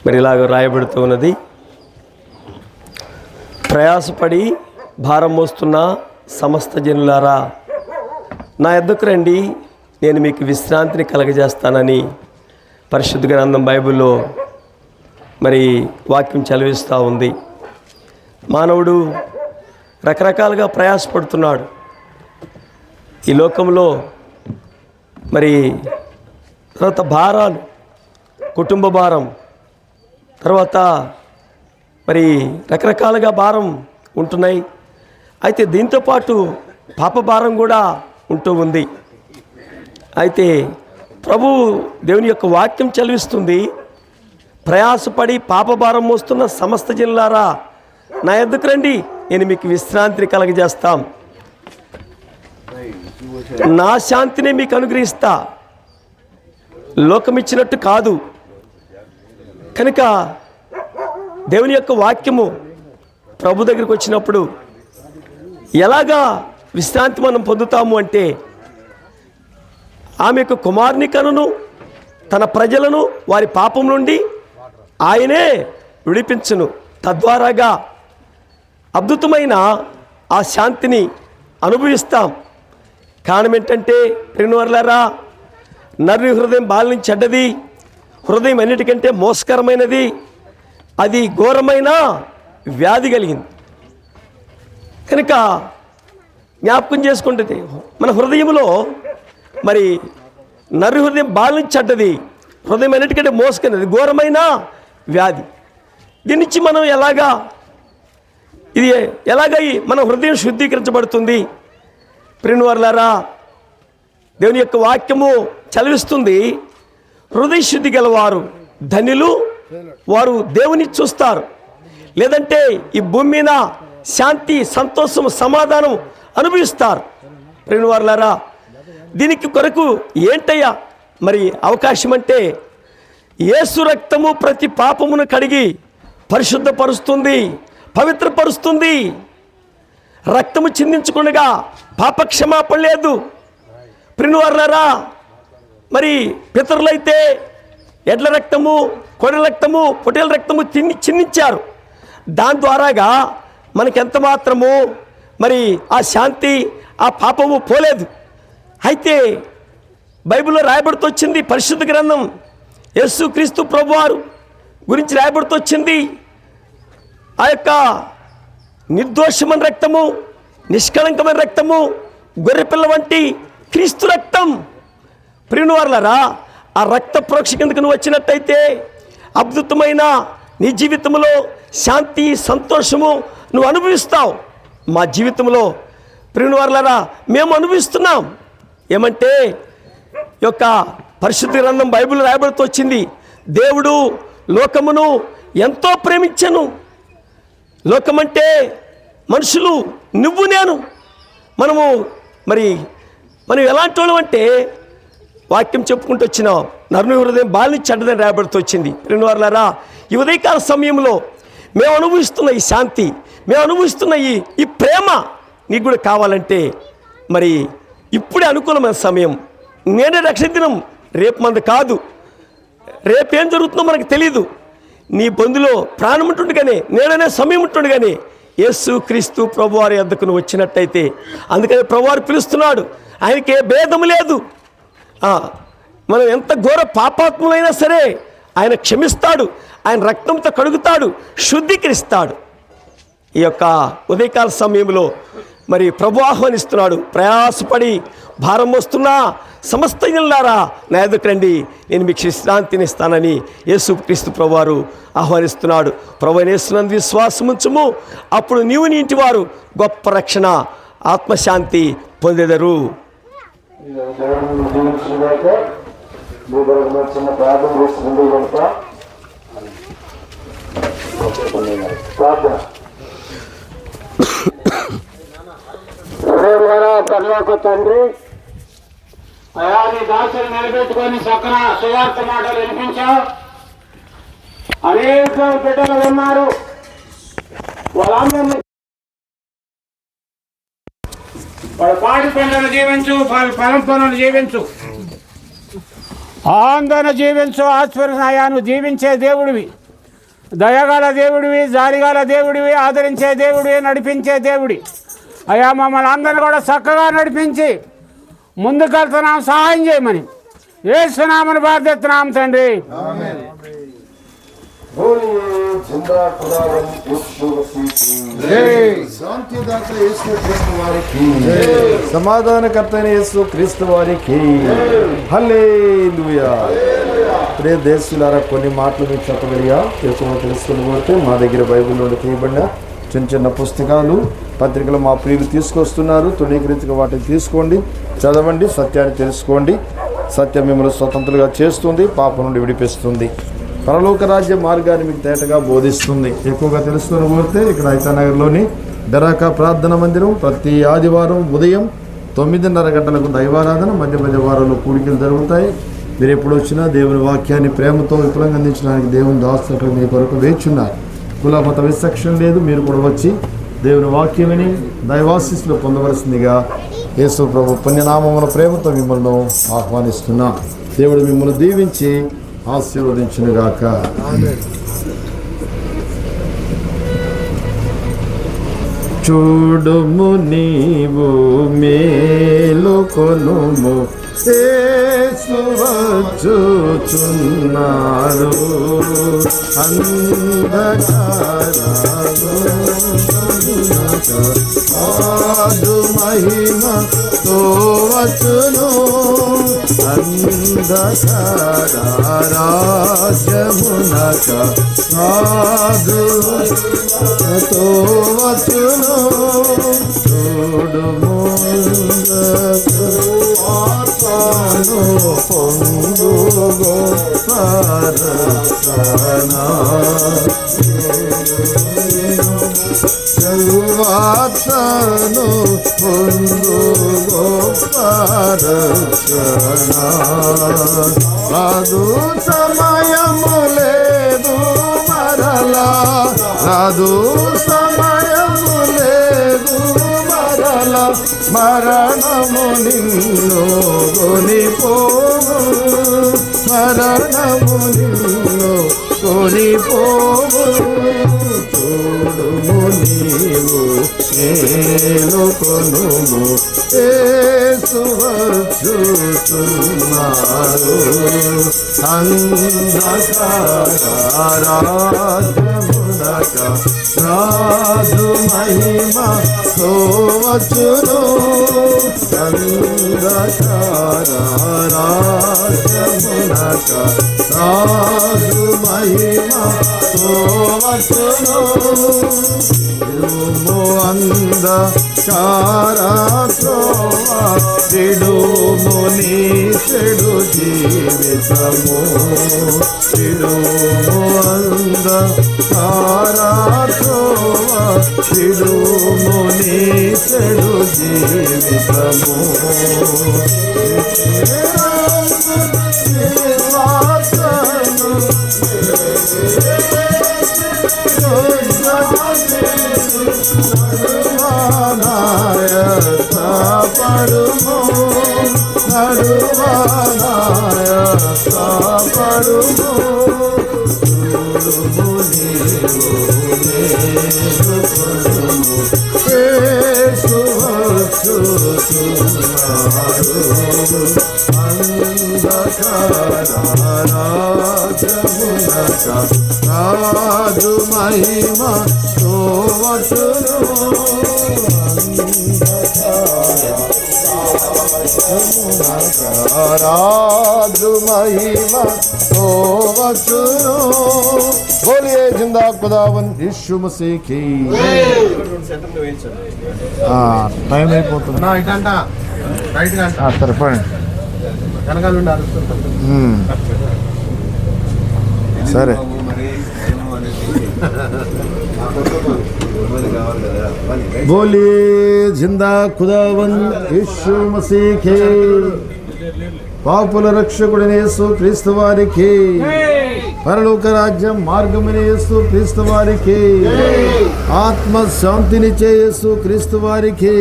మరి ఇలాగ రాయబడుతూ ఉన్నది, ప్రయాసపడి భారం మోస్తున్న సమస్త జనులారా నా యొద్దకు రండి, నేను మీకు విశ్రాంతిని కలగజేస్తానని పరిశుద్ధ గ్రంథం బైబిల్లో మరి వాక్యం చదివిస్తూ ఉంది. మానవుడు రకరకాలుగా ప్రయాసపడుతున్నాడు. ఈ లోకంలో మరి తర్వాత భారాలు, కుటుంబ భారం, తర్వాత మరి రకరకాలుగా భారం ఉంటున్నాయి. అయితే దీంతోపాటు పాప భారం కూడా ఉంటూ ఉంది. అయితే ప్రభు దేవుని యొక్క వాక్యం చదివిస్తుంది, ప్రయాసపడి పాప భారం మోస్తున్న సమస్త జనులారా నా యొద్దకు రండి, నేను మీకు విశ్రాంతిని కలగజేస్తాం, నా శాంతిని మీకు అనుగ్రహిస్తా, లోకం ఇచ్చినట్టు కాదు. కనుక దేవుని యొక్క వాక్యము ప్రభు దగ్గరికి వచ్చినప్పుడు ఎలాగా విశ్రాంతి మనం పొందుతాము అంటే, ఆమె యొక్క కుమారుని కనును తన ప్రజలను వారి పాపం నుండి ఆయనే విడిపించును, తద్వారాగా అద్భుతమైన ఆ శాంతిని అనుభవిస్తాం. కారణం ఏంటంటే ప్రియులారా, నరుని హృదయం బాలిని చెడ్డది, హృదయం అన్నిటికంటే మోసకరమైనది, అది ఘోరమైన వ్యాధి కలిగింది. కనుక జ్ఞాపకం చేసుకుంటుంది, మన హృదయంలో మరి నరు హృదయం బాలిని చెడ్డది, హృదయం అన్నిటికంటే మోసకరమైనది, ఘోరమైన వ్యాధి. దీని నుంచి మనం ఎలాగా మన హృదయం శుద్ధీకరించబడుతుంది? ప్రియులారా, దేవుని యొక్క వాక్యము చదివిస్తుంది, హృదయ శుద్ధి గలవారు ధన్యులు, వారు దేవుని చూస్తారు. లేదంటే ఈ భూమి మీద శాంతి, సంతోషం, సమాధానం అనుభవిస్తారు. ప్రియులారా, దీనికి కొరకు ఏంటయ్యా మరి అవకాశం అంటే, యేసు రక్తము ప్రతి పాపమును కడిగి పరిశుద్ధపరుస్తుంది, పవిత్రపరుస్తుంది. రక్తము చిందించకుండా పాపక్షమాపణ లేదు. ప్రియులారా, మరి పితరులైతే ఎడ్ల రక్తము, కొడెల రక్తము, పొట్టేల రక్తము చిందించారు. దాని ద్వారాగా మనకెంత మాత్రము మరి ఆ శాంతి, ఆ పాపము పోలేదు. అయితే బైబిల్లో రాయబడుతూ వచ్చింది, పరిశుద్ధ గ్రంథం యేసుక్రీస్తు ప్రభువారు గురించి రాయబడుతూ వచ్చింది, ఆ యొక్క నిర్దోషమైన రక్తము, నిష్కళంకమైన రక్తము, గొర్రెపిల్ల వంటి క్రీస్తు రక్తం. ప్రియులారా, ఆ రక్త ప్రోక్ష కిందకు నువ్వు వచ్చినట్టయితే అద్భుతమైన నీ జీవితంలో శాంతి, సంతోషము నువ్వు అనుభవిస్తావు. మా జీవితంలో ప్రియులారా మేము అనుభవిస్తున్నాం. ఏమంటే ఈ యొక్క పరిశుద్ధ గ్రంథం బైబిల్ రాయబడుతూ వచ్చింది, దేవుడు లోకమును ఎంతో ప్రేమించెను. లోకమంటే మనుషులు, నువ్వు నేను, మనం ఎలాంటి వాళ్ళం అంటే వాక్యం చెప్పుకుంటూ వచ్చినాం, నరుని హృదయం బాలిని చెడ్డదని రాయబడుతూ వచ్చింది. ప్రియులారా, ఈ ఉదయకాల సమయంలో మేము అనుభవిస్తున్న ఈ శాంతి, మేము అనుభవిస్తున్న ఈ ప్రేమ నీకు కూడా కావాలంటే మరి ఇప్పుడే అనుకూలమైన సమయం. నేనే రక్షణ దినం, రేపు మంది కాదు. రేపేం జరుగుతుందో మనకు తెలియదు. నీ బంధులో ప్రాణం ఉంటుండగానే, నేననే సమయం ఉంటుండగానే యేసు క్రీస్తు ప్రభువారి వద్దకు నువ్వు వచ్చినట్టయితే, అందుకని ప్రభువారు పిలుస్తున్నాడు. ఆయనకి ఏ భేదము లేదు. మనం ఎంత ఘోర పాపాత్ములైనా సరే ఆయన క్షమిస్తాడు, ఆయన రక్తంతో కడుగుతాడు, శుద్ధీకరిస్తాడు. ఈ యొక్క ఉదయకాల సమయంలో మరి ప్రభు ఆహ్వానిస్తున్నాడు, ప్రయాసపడి భారం వస్తున్నా సమస్త జనులారా నా ఎదుకు రండి, నేను మీకు విశ్రాంతిని ఇస్తానని యేసుక్రీస్తు ప్రభువారు ఆహ్వానిస్తున్నాడు. ప్రభువైన యేసునందు విశ్వాసం ఉంచుము, అప్పుడు నీవు నీ ఇంటి వారు గొప్ప రక్షణ ఆత్మశాంతి పొందెదరు. పరలోక తండ్రి, అయా నీ దాసులు నిలబెట్టుకొని చక్కన సువార్త మాటలు వినిపించావు. అనేక బిడ్డలు ఉన్నారు, వాళ్ళందరినీ వాళ్ళ పాటి పనులను జీవించు, పొలం పనులు జీవించు, ఆందోళన జీవించు. ఆశ్చర్యను జీవించే దేవుడివి, దయగల దేవుడివి, జాలిగల దేవుడివి, ఆదరించే దేవుడివి, నడిపించే దేవుడి. అయ్యా మమ్మల్ని అందరినీ కూడా చక్కగా నడిపించి ముందుకెళ్తున్నాం, సహాయం చేయమని యేసునామమున ప్రార్థిస్తున్నాం తండ్రి. సమాధానకర్త అయిన యేసు క్రీస్తు వారికి హల్లెలూయా. ప్రియ దేశులారా, కొన్ని మాటలు మీకు చెప్పగలిగా తెలుసుకుని పోతే మా దగ్గర బైబిల్ నుండి తీయబడిన చిన్న చిన్న పుస్తకాలు, పత్రికలు మా ప్రియులు తీసుకొస్తున్నారు. తృణీకరించగా వాటిని తీసుకోండి, చదవండి, సత్యాన్ని తెలుసుకోండి. సత్యం మిమ్మల్ని స్వతంత్రులుగా చేస్తుంది, పాపం నుండి విడిపిస్తుంది, పరలోక రాజ్య మార్గాన్ని మీకు తేటగా బోధిస్తుంది. ఎక్కువగా తెలుసుకొని పోతే ఇక్కడ ఐతానగర్లోని బెరాకా ప్రార్థన మందిరం ప్రతి ఆదివారం ఉదయం 9:30 గంటలకు దైవారాధన, మధ్య మధ్య వారంలో కూడికలు జరుగుతాయి. మీరు ఎప్పుడు వచ్చినా దేవుని వాక్యాన్ని ప్రేమతో విపులంగా అందించడానికి దేవుని దాసులు మీ కొరకు వేచున్నారు. కుల మత విచక్షణ లేదు. మీరు కూడా వచ్చి దేవుని వాక్యమని దైవాశీస్సులు పొందవలసిందిగా యేసు ప్రభు పుణ్యనామమున ప్రేమతో మిమ్మల్ని ఆహ్వానిస్తున్నా. దేవుడు మిమ్మల్ని దీవించి ఆశీర్వదించునుగాక. చూడుము నీవు మేలుకొనుము, యేసు వచ్చుచున్నాడు, అంధకారము మహిమతో వచ్చును, అంధకార రాజ్యమునక సాధుతో వచ్చును. చూడుము ఆత్మను పొందు గోపారణ, సర్వాత్మను పొందు గోపారణ. రాదు సమయము లేదు మరలా, రాదు సమయము లేదు మరలా, మరణము నిన్ను కొనిపోవు, మరణము నిన్ను కొనిపోవు. చూడుము నీవు మేలుకొనుము, యేసు వచ్చుచున్నాడు, అంధకార రాజ్యమునక రాజు మహిమతో వచ్చును, అంధకార రాజ్యమునక రాజు మహిమతో వచ్చును. విడుము అంధకార త్రోవ, విడుము నీ చెడు జీవితము, విడుము అంధకార త్రోవ, విడుము నీ చెడు జీవితము. పడుము నడువానాయ పడుము, చూడుము నీవు యేసు వచ్చుచున్నాడు అంధకారాజ్యమునక రాజు మహిమతో వచ్చును राजु महिमा तो वचनो बोलिए जिंदा खुदावन यीशु मसीह की టైం అయిపోతుంది సరిపడండి సరే बोलिए जिंदा खुदावन यीशु मसीह के పాపుల రక్షకుడైన యేసు క్రీస్తు వారికి పరలోక రాజ్యం మార్గమైన యేసు క్రీస్తు వారికి ఆత్మ శాంతినిచ్చే యేసు క్రీస్తు వారికి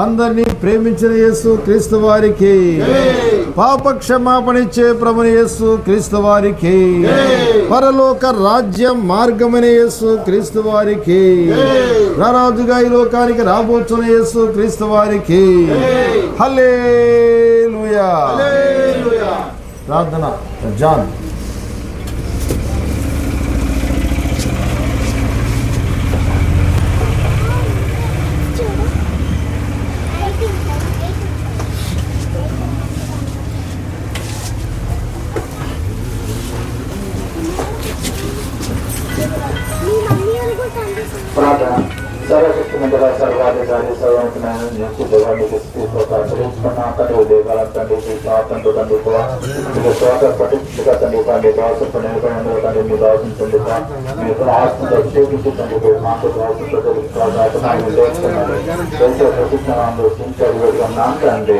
అందరినీ ప్రేమించిన యేసు క్రీస్తు వారికి పాప క్షమాపణ ఇచ్చే ప్రభుని యేసు క్రీస్తు వారికి పరలోక రాజ్యం మార్గమైన యేసు క్రీస్తు వారికి రారాజుగా ఈ లోకానికి రాబోతున్న యేసు క్రీస్తు వారికి హల్లెలూయా ప్రార్థన జాన్ ప్రార్థన సర్వశక్తిమంతుల సర్వాధికారి సర్వంతమైన నిత్య దేవానికి ఆచరించుకున్న తండ్రి దేవాల తండ్రి తండ్రి తండ్రి మీకు స్వాగ పట్టించుగా తండ్రి తండ్రి దాసు నిలబడి తండ్రి మీ దాసుని తండ్రి మీకు ఆత్మతో చూపించి తండ్రి మాకు దాసు ప్రతిజ్ఞానంలో చించారు తండ్రి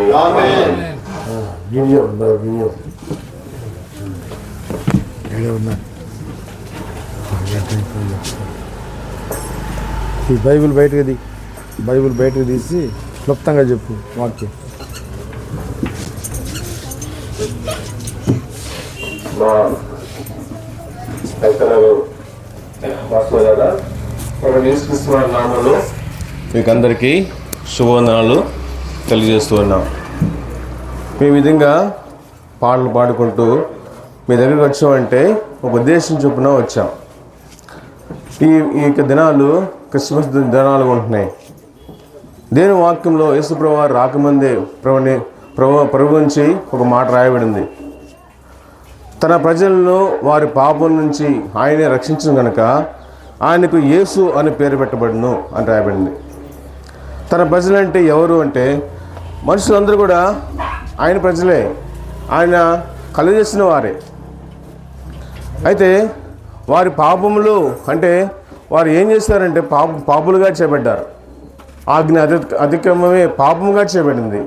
ఈ బైబిల్ బయటకు తీసి క్లుప్తంగా చెప్పు వాక్యం. నామంలో మీకు అందరికీ శుభవందనాలు తెలియజేస్తూ ఉన్నాం. ఈ విధంగా పాటలు పాడుకుంటూ మీ దగ్గరికి వచ్చామంటే ఒక ఉద్దేశం చొప్పున వచ్చాం. ఈ దినాలు క్రిస్మస్ దినాలు ఉంటున్నాయి. దేవుని వాక్యంలో యేసుప్రభు వారు రాకముందే ప్రభు నుంచి ఒక మాట రాయబడింది. తన ప్రజలను వారి పాపం నుంచి ఆయనే రక్షించిన కనుక ఆయనకు యేసు అని పేరు పెట్టబడును అని రాయబడింది. తన ప్రజలంటే ఎవరు అంటే మనుషులందరూ కూడా ఆయన ప్రజలే, ఆయన కలుగజేసిన వారే. అయితే వారి పాపములు అంటే వారు ఏం చేస్తారంటే పాపులుగా చేపడ్డారు. ఆజ్ఞ అతిక్రమమే పాపముగా చేయబడింది.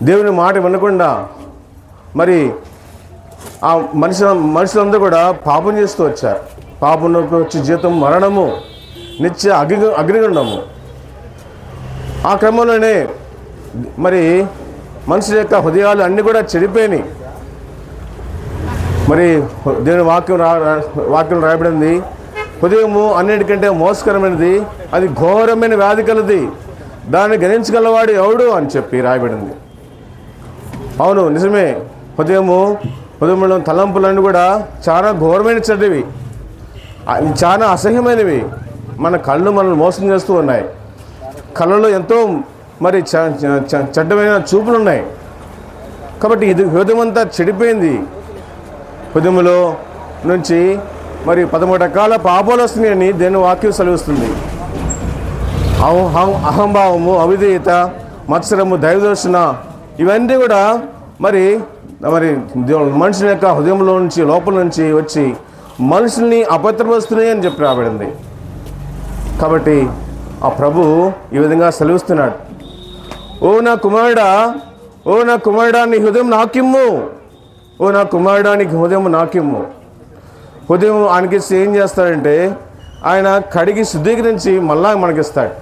దేవుని మాట వినకుండా మరి ఆ మనుషులందరూ కూడా పాపం చేస్తూ వచ్చారు. పాపంలోకి వచ్చే జీతం మరణము, నిత్య అగ్నిగుండము. ఆ క్రమంలోనే మరి మనుషుల యొక్క హృదయాలు అన్నీ కూడా చెడిపోయినాయి. మరి దేవుని వాక్యం రాయబడింది, హృదయము అన్నిటికంటే మోసకరమైనది, అది ఘోరమైన వ్యాధి కలది, దాన్ని గణించగలవాడు ఎవడు అని చెప్పి రాయబడింది. అవును, నిజమే. హృదయంలో తలంపులన్నీ కూడా చాలా ఘోరమైన చెడ్డవి, చాలా అసహ్యమైనవి. మన కళ్ళు మనల్ని మోసం చేస్తూ ఉన్నాయి. కళ్ళలో ఎంతో మరి చెడ్డమైన చూపులు ఉన్నాయి. కాబట్టి ఇది హృదయం అంతా చెడిపోయింది. హృదయంలో నుంచి మరి 13 రకాల పాపాలు వస్తున్నాయని దేని వాక్యం సెలవుస్తుంది. అహంభావము, అవిధేయత, మత్సరము, దైవదర్శన, ఇవన్నీ కూడా మరి మనుషుల యొక్క హృదయంలో నుంచి లోపల నుంచి వచ్చి మనుషుల్ని అపవిత్రపరుస్తున్నాయి అని చెప్పి రాబడింది. కాబట్టి ఆ ప్రభు ఈ విధంగా సెలవుస్తున్నాడు, ఓ నా కుమారుడా నీ హృదయం నాకిమ్ము, ఓ నా కుమారుడా నీకు హృదయం నాకిమ్ము. హృదయం ఆయనకిస్తే ఏం చేస్తాడంటే ఆయన కడిగి శుద్ధీకరించి మళ్ళా మనకిస్తాడు.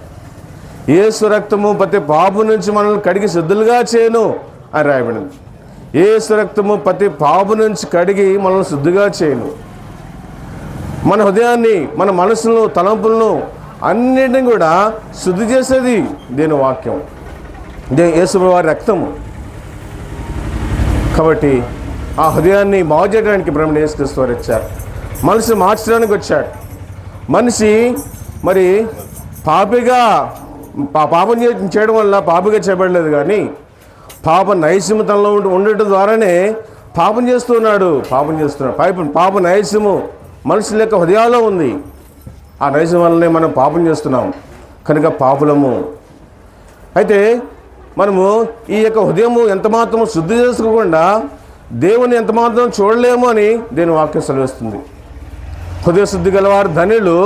యేసు రక్తము ప్రతి పాపం నుంచి మనల్ని కడిగి శుద్ధులుగా చేయను అని రాయబడింది. యేసు రక్తము ప్రతి పాపం నుంచి కడిగి మనల్ని శుద్ధిగా చేయను. మన హృదయాన్ని, మన మనసులను, తలంపులను అన్నిటిని కూడా శుద్ధి చేసేది దేని వాక్యం, యేసు వారి రక్తము. కాబట్టి ఆ హృదయాన్ని బాగు చేయడానికి ప్రభువైన యేసుక్రీస్తు వారు వచ్చారు. మనిషిని మార్చడానికి వచ్చాడు. మనిషి మరి పాపిగా పాపం చేయడం వల్ల పాపిగా చేయబడలేదు, కానీ పాప నైశ్యము తనలో ఉండటం ద్వారానే పాపం చేస్తున్నాడు. పాప నైశ్యము మనుషుల యొక్క హృదయాల్లో ఉంది. ఆ నైశ్యం వల్లనే మనం పాపం చేస్తున్నాం, కనుక పాపులము. అయితే మనము ఈ యొక్క హృదయము ఎంతమాత్రం శుద్ధి చేసుకోకుండా దేవుని ఎంతమాత్రం చూడలేము అని దేని వాక్యం సెలవిస్తుంది. హృదయ శుద్ధి గల వారు ధన్యులు,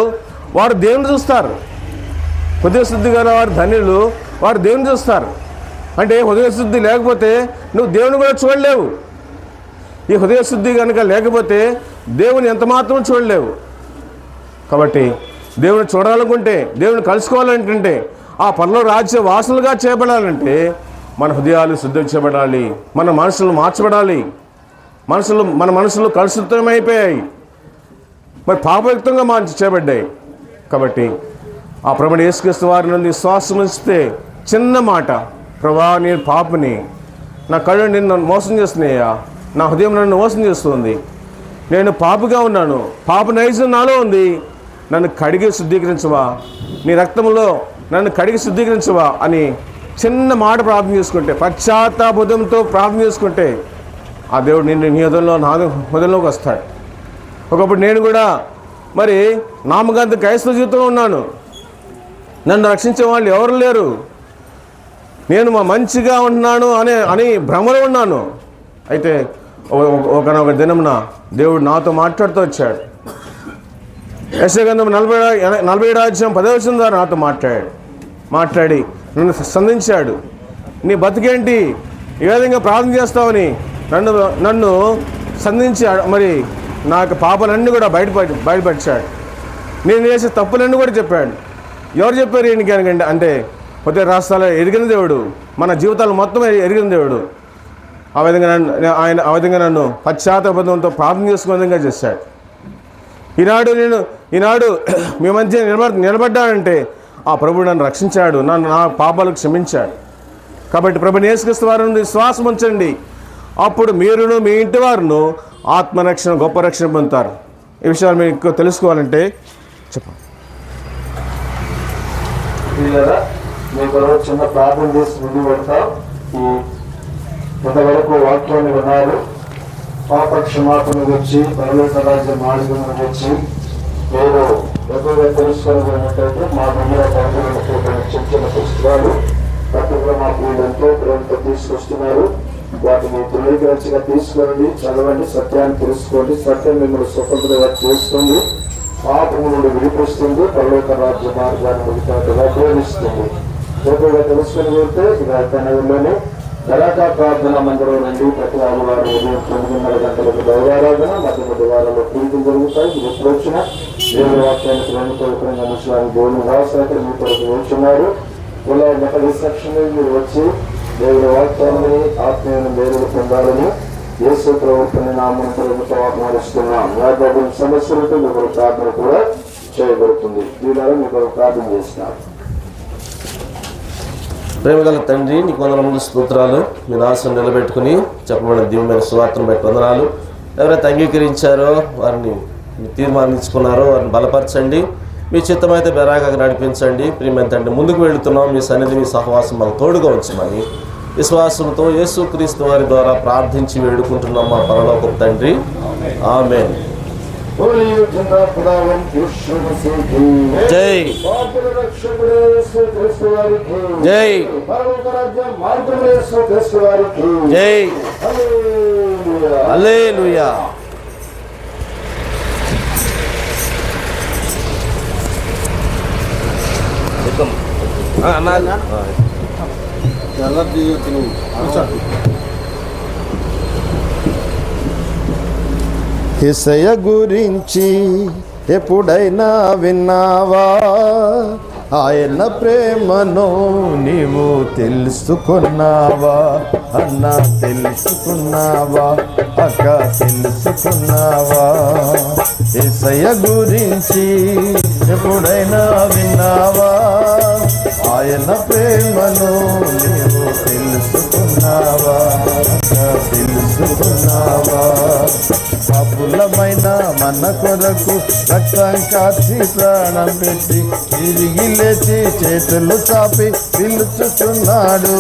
వారు దేవుని చూస్తారు. హృదయ శుద్ధి గల వారు ధన్యులు, వారు దేవుని చూస్తారు. అంటే హృదయ శుద్ధి లేకపోతే నువ్వు దేవుని కూడా చూడలేవు. ఈ హృదయ శుద్ధి కనుక లేకపోతే దేవుని ఎంతమాత్రం చూడలేవు. కాబట్టి దేవుని చూడాలనుకుంటే, దేవుని కలుసుకోవాలనుకుంటే, ఆ పనిలో రాజ్య వాసులుగా చేయబడాలంటే మన హృదయాలు శుద్ధి చేయబడాలి, మన మనసులు మార్చబడాలి. మన మనసులు కలుషితమైపోయాయి, మరి పాపయుక్తంగా చేయబడ్డాయి. కాబట్టి ఆ ప్రభువైన యేసుక్రీస్తు వారి నుండి విశ్వాసం ఉంచితే చిన్న మాట, ప్రభా నేను పాపని, నా కళ్ళు నిన్ను మోసం చేస్తున్నాయా, నా హృదయం నన్ను మోసం చేస్తుంది, నేను పాపిగా ఉన్నాను, పాప నైజం నాలో ఉంది, నన్ను కడిగి శుద్ధీకరించవా, నీ రక్తంలో నన్ను కడిగి శుద్ధీకరించవా అని చిన్న మాట ప్రార్థన చేసుకుంటే, పశ్చాత్తాపంతో ప్రార్థన చేసుకుంటే ఆ దేవుడు నిన్ను నీ హృదయంలోకి వస్తాడు. ఒకప్పుడు నేను కూడా మరి నామకాంత క్రైస్తవ జీవితంలో ఉన్నాను. నన్ను రక్షించే వాళ్ళు ఎవరు లేరు. నేను మంచిగా ఉన్నాను అని భ్రమలో ఉన్నాను. అయితే ఒకనొక దినమున దేవుడు నాతో మాట్లాడుతూ వచ్చాడు. యెషయా గ్రంథం 47 అధ్యాయం 10వ వచనం ద్వారా నాతో మాట్లాడి నన్ను సంధించాడు. నీ బతికేంటి, ఏ విధంగా ప్రార్థన చేస్తావని నన్ను సంధించి మరి నా యొక్క పాపాలన్నీ కూడా బయటపరిచాడు. నేను చేసే తప్పులన్నీ కూడా చెప్పాడు. ఎవరు చెప్పారు ఈయనకి అంటే ఉదయ రాష్ట్రాలు ఎరిగిన దేవుడు, మన జీవితాలు మొత్తం ఎరిగిన దేవుడు. ఆ విధంగా నన్ను పశ్చాత్తాపంతో ప్రార్థన చేసుకునే విధంగా చేశాడు. ఈనాడు మీ మధ్య నిలబడ్డాడంటే ఆ ప్రభువు నన్ను రక్షించాడు, నా పాపాలకు క్షమించాడు. కాబట్టి ప్రభువైన యేసుక్రీస్తు వారి నుండి విశ్వాసం ఉంచండి, అప్పుడు మీరును మీ ఇంటి వారును ఆత్మరక్షణ, గొప్ప రక్షణ పొందుతారు. ఈ విషయాలు మీకు తెలుసుకోవాలంటే చెప్పండి. మీకు చిన్న ప్రార్థన చేసి ముందు పెడతాం. ఇంతవరకు వాక్యాన్ని విన్నారు. పాప క్షమాపణ వచ్చి పరలోక రాజ్య మార్గం వచ్చి మీరు ఎక్కువగా తెలుసుకున్నట్లయితే మా దగ్గర చిన్న చిన్న పుస్తకాలు పట్టుకుని మాకు వీళ్ళంతో ప్రేమతో తీసుకొస్తున్నారు. వాటిని ధృవీకరించగా తీసుకోండి, చదవండి, సత్యాన్ని తెలుసుకోండి. సత్యం మిమ్మల్ని స్వతంత్రంగా చేస్తుంది, పాపము నుండి విడిపిస్తుంది, పరలోక రాజ్య మార్గాన్ని ఉచితంగా బోధిస్తుంది. ఎక్కువగా తెలుసుకుని వెళ్తే నగరంలోనే గలాటా ప్రార్థన మందిరం నుండి ప్రతి ఆదివారం ఉదయం 9:30 గంటలకు దైవారాధన, మధ్య వారంలో ప్రీతులు జరుగుతాయి. మీరు ఎప్పుడు వచ్చినా దేవుని వాక్యానికి 2 పవిత్రంగా నిమిషాలు దేవుని రావడానికి మీ కొరకు వచ్చున్నారు. ఇలా గత రిసెప్షన్ మీరు వచ్చి దేవుని వాక్యాన్ని ఆత్మీయ మేలులు పొందాలని యేసు ప్రభువుని నామంతో ఆహ్వానిస్తున్నాం. వ్యాపారం సమస్యలతో మీకు ప్రార్థన కూడా చేయబడుతుంది. దీనిలో మీకు ప్రార్థన చేస్తున్నారు. ప్రేమగల తండ్రి, నీకు వందనములు, స్తోత్రాలు. మీ దాసును నిలబెట్టుకుని చెప్పబడిన దివ్యమైన సువార్తను బట్టి వందనాలు. ఎవరైతే అంగీకరించారో వారిని తీర్మానించుకున్నారో వారిని బలపరచండి. మీ చిత్తమైతే బెరాగా నడిపించండి. ప్రియమైన తండ్రి, ముందుకు వెళుతున్నాం. మీ సన్నిధి, మీ సహవాసం మాకు తోడుగా ఉంచమని విశ్వాసంతో యేసుక్రీస్తు వారి ద్వారా ప్రార్థించి వేడుకుంటున్నాం మా పరలోకపు తండ్రి. ఆమేన్. జై జై జై హల్లెలూయా. యేసయ్య గురించి ఎప్పుడైనా విన్నావా? ఆయన ప్రేమను నీవు తెలుసుకున్నావా అన్న, తెలుసుకున్నావా అక్క, తెలుసుకున్నావా? యేసయ్య గురించి ఎప్పుడైనా విన్నావా? ఆయన ప్రేమను నీవు తెలుసుకున్నావా అక్క, తెలుసుకున్నావా? పాపులమైన మన కొరకు రక్తం కార్చి ప్రాణం పెట్టి తిరిగి లేచి చేతులు చాపి పిలుచుతున్నాడు.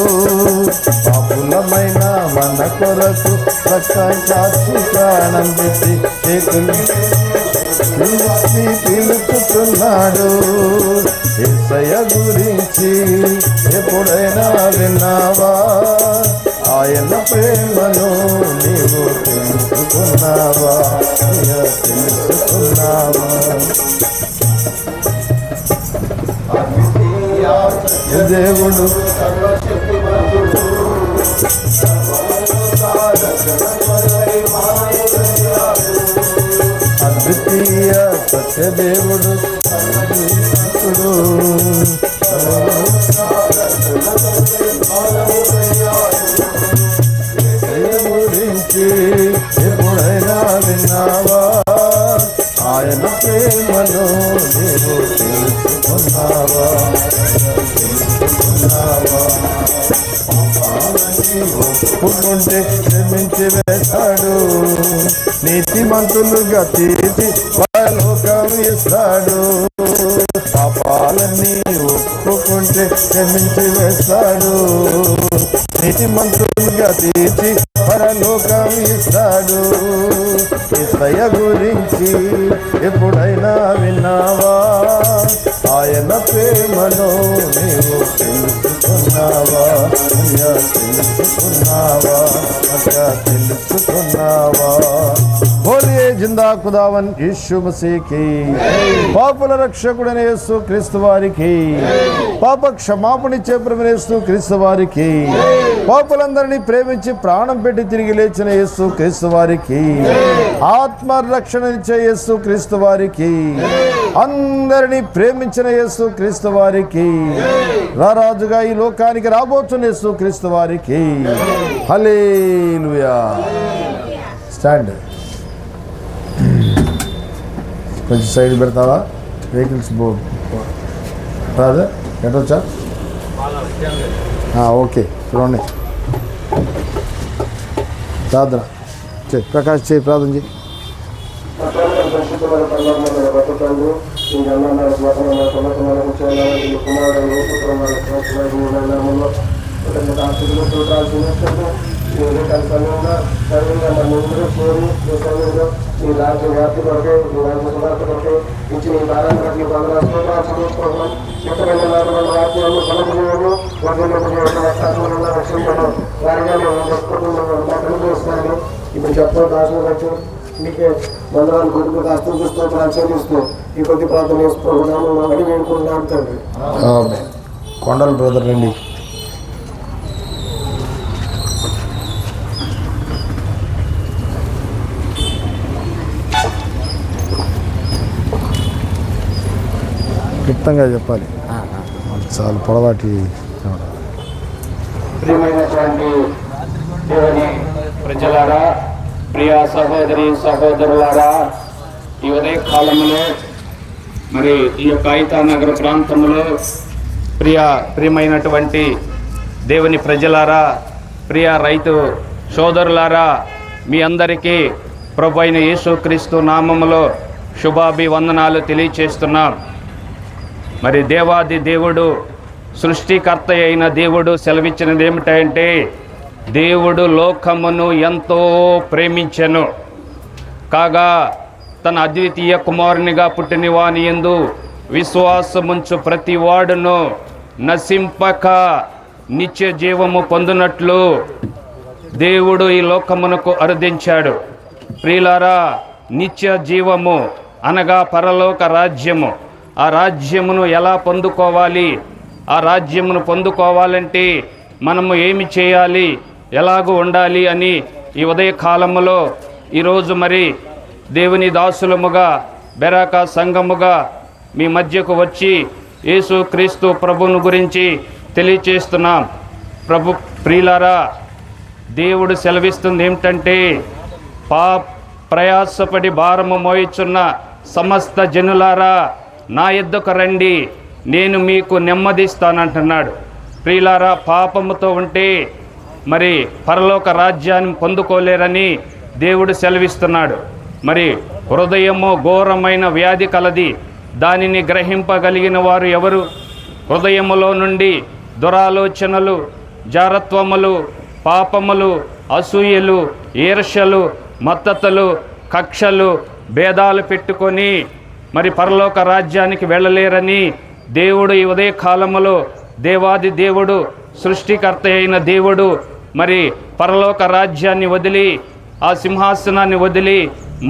పాపులమైన మన కొరకు రక్తం కార్చి ప్రాణం పెట్టి చేతులు పిలుచుతున్నాడు. యేసయ్య గురించి ఎప్పుడైనా విన్నావా? ఆయన ప్రేమను నీవు తెలుసుకున్నావా? తెలుసుకున్నావా? దేవుడు అద్వితీయ సత్యదేవుడు గురించి ఎప్పుడైనా విన్నావా? ఆయన ప్రేమను నీవు తెలుసుకున్నావా? ఒప్పుకుంటే క్షమించి వేస్తాడు, నీతిమంతులుగా తీర్చి పరలోకం ఇస్తాడు. పాపాలన్నీ ఒప్పుకుంటే క్షమించి వేస్తాడు, నీతిమంతులుగా తీర్చి పరలోకం ఇస్తాడు. యేసయ్య గురించి ఎప్పుడైనా విన్నావా? ఆయన ప్రేమను నీవు తెలుసుకున్నావా? తెలుసుకున్నావా అక్క, తెలుసుకున్నావా? బోలియే జిందా ఖుదావన్ యేసు మసీహ్కి, పాపుల రక్షకుడైన యేసు క్రీస్తు వారికి, పాప క్షమాపణిచ్చే ప్రభువైన యేసు క్రీస్తు వారికి, పాపులందరినీ ప్రేమించి ప్రాణం పెట్టి తిరిగి లేచిన యేసు క్రీస్తు వారికి, ఆత్మ రక్షణనిచ్చే యేసు క్రీస్తు వారికి, అందరినీ ప్రేమించిన యేసు క్రీస్తు వారికి, రారాజుగా ఈ లోకానికి రాబోతున్న యేసు క్రీస్తు వారికి హల్లెలూయా. స్టాండ్ కొంచెం సైడ్ పెడతావా? వెహికల్స్ బోర్డు రాదా? ఎటొచ్చా? ఓకే చూడండి. ప్రార్థన చేయి, ప్రకాష్ చేయి, ప్రార్థన చేయి. ఈ రాజ్య వ్యాప్తి కొరకే, ఈ రాజ్య సువార్త కొరకే ఇచ్చిన ఈ భారాన్ని బట్టి రాజ్యాలు బలపడేవాళ్ళు రక్షించడం వారిగా కనుగొస్తున్నాను. ఇప్పుడు చెప్పడం దాచుకోవచ్చు. మీకే వందనాలు గురుకు కాస్తూ చూస్తూ ఆచరిస్తూ ఈ కొద్ది ప్రార్థన చేసుకుంటున్నాము. అడిగి వేడుకుంటున్నాను తండ్రి. కొండల బ్రదర్ రండి. క్లుప్తంగా చెప్పాలి, చాలా పొడవాటి. ప్రియమైనటువంటి దేవుని ప్రజలారా, ప్రియ సహోదరి సహోదరులారా, ఈ ఉదయ కాలంలో మరి ఈ యొక్క ఐతానగర ప్రాంతంలో ప్రియమైనటువంటి దేవుని ప్రజలారా, ప్రియ రైతు సోదరులారా, మీ అందరికీ ప్రభు అయిన యేసుక్రీస్తు నామములో శుభాభివందనాలు తెలియచేస్తున్నాం. మరి దేవాది దేవుడు, సృష్టికర్త అయిన దేవుడు సెలవిచ్చినది ఏమిటంటే, దేవుడు లోకమును ఎంతో ప్రేమించెను కాగా తన అద్వితీయ కుమారునిగా పుట్టిన వాని యందు విశ్వాసముంచు ప్రతి వాడును నశింపక నిత్య జీవము పొందునట్లు దేవుడు ఈ లోకమునకు అరుదించాడు. ప్రియులారా, నిత్య జీవము అనగా పరలోక రాజ్యము. ఆ రాజ్యమును ఎలా పొందుకోవాలి? ఆ రాజ్యమును పొందుకోవాలంటే మనము ఏమి చేయాలి, ఎలాగూ ఉండాలి అని ఈ ఉదయకాలములో ఈరోజు మరి దేవుని దాసులముగా బెరాక సంఘముగా మీ మధ్యకు వచ్చి యేసు క్రీస్తు ప్రభువును గురించి తెలియచేస్తున్నాం. ప్రియులారా, దేవుడు సెలవిస్తుంది ఏమిటంటే, ప్రయాసపడి భారము మోయిచున్న సమస్త జనులారా నా యొద్దకు రండి, నేను మీకు నెమ్మదిస్తానంటున్నాడు. ప్రియులారా, పాపముతో ఉంటే మరి పరలోక రాజ్యాన్ని పొందుకోలేరని దేవుడు సెలవిస్తున్నాడు. మరి హృదయము ఘోరమైన వ్యాధి కలది, దానిని గ్రహింపగలిగిన వారు ఎవరు? హృదయములో నుండి దురాలోచనలు, జారత్వములు, పాపములు, అసూయలు, ఈర్ష్యలు, మత్తతలు, కక్షలు, భేదాలు పెట్టుకొని మరి పరలోక రాజ్యానికి వెళ్ళలేరని దేవుడు ఈ ఉదయ కాలములో, దేవాది దేవుడు, సృష్టికర్త అయిన దేవుడు మరి పరలోక రాజ్యాన్ని వదిలి, ఆ సింహాసనాన్ని వదిలి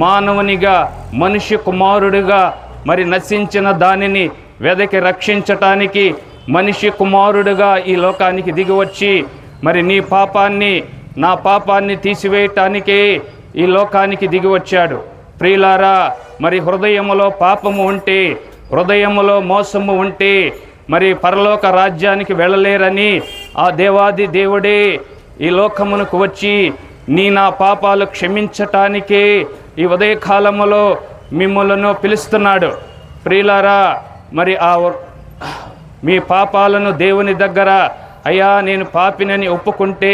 మానవునిగా, మనిషి కుమారుడిగా మరి నశించిన దానిని వెదకి రక్షించటానికి మనిషి కుమారుడుగా ఈ లోకానికి దిగివచ్చి మరి నీ పాపాన్ని, నా పాపాన్ని తీసివేయటానికే ఈ లోకానికి దిగివచ్చాడు. ప్రియులారా, మరి హృదయములో పాపము ఉంటే, హృదయములో మోసము ఉంటే మరి పరలోక రాజ్యానికి వెళ్ళలేరని ఆ దేవాది దేవుడే ఈ లోకమునకు వచ్చి నా పాపాలు క్షమించటానికే ఈ ఉదయకాలములో మిమ్మలను పిలుస్తున్నాడు. ప్రియులారా, మరి మీ పాపాలను దేవుని దగ్గర, అయ్యా నేను పాపినని ఒప్పుకుంటే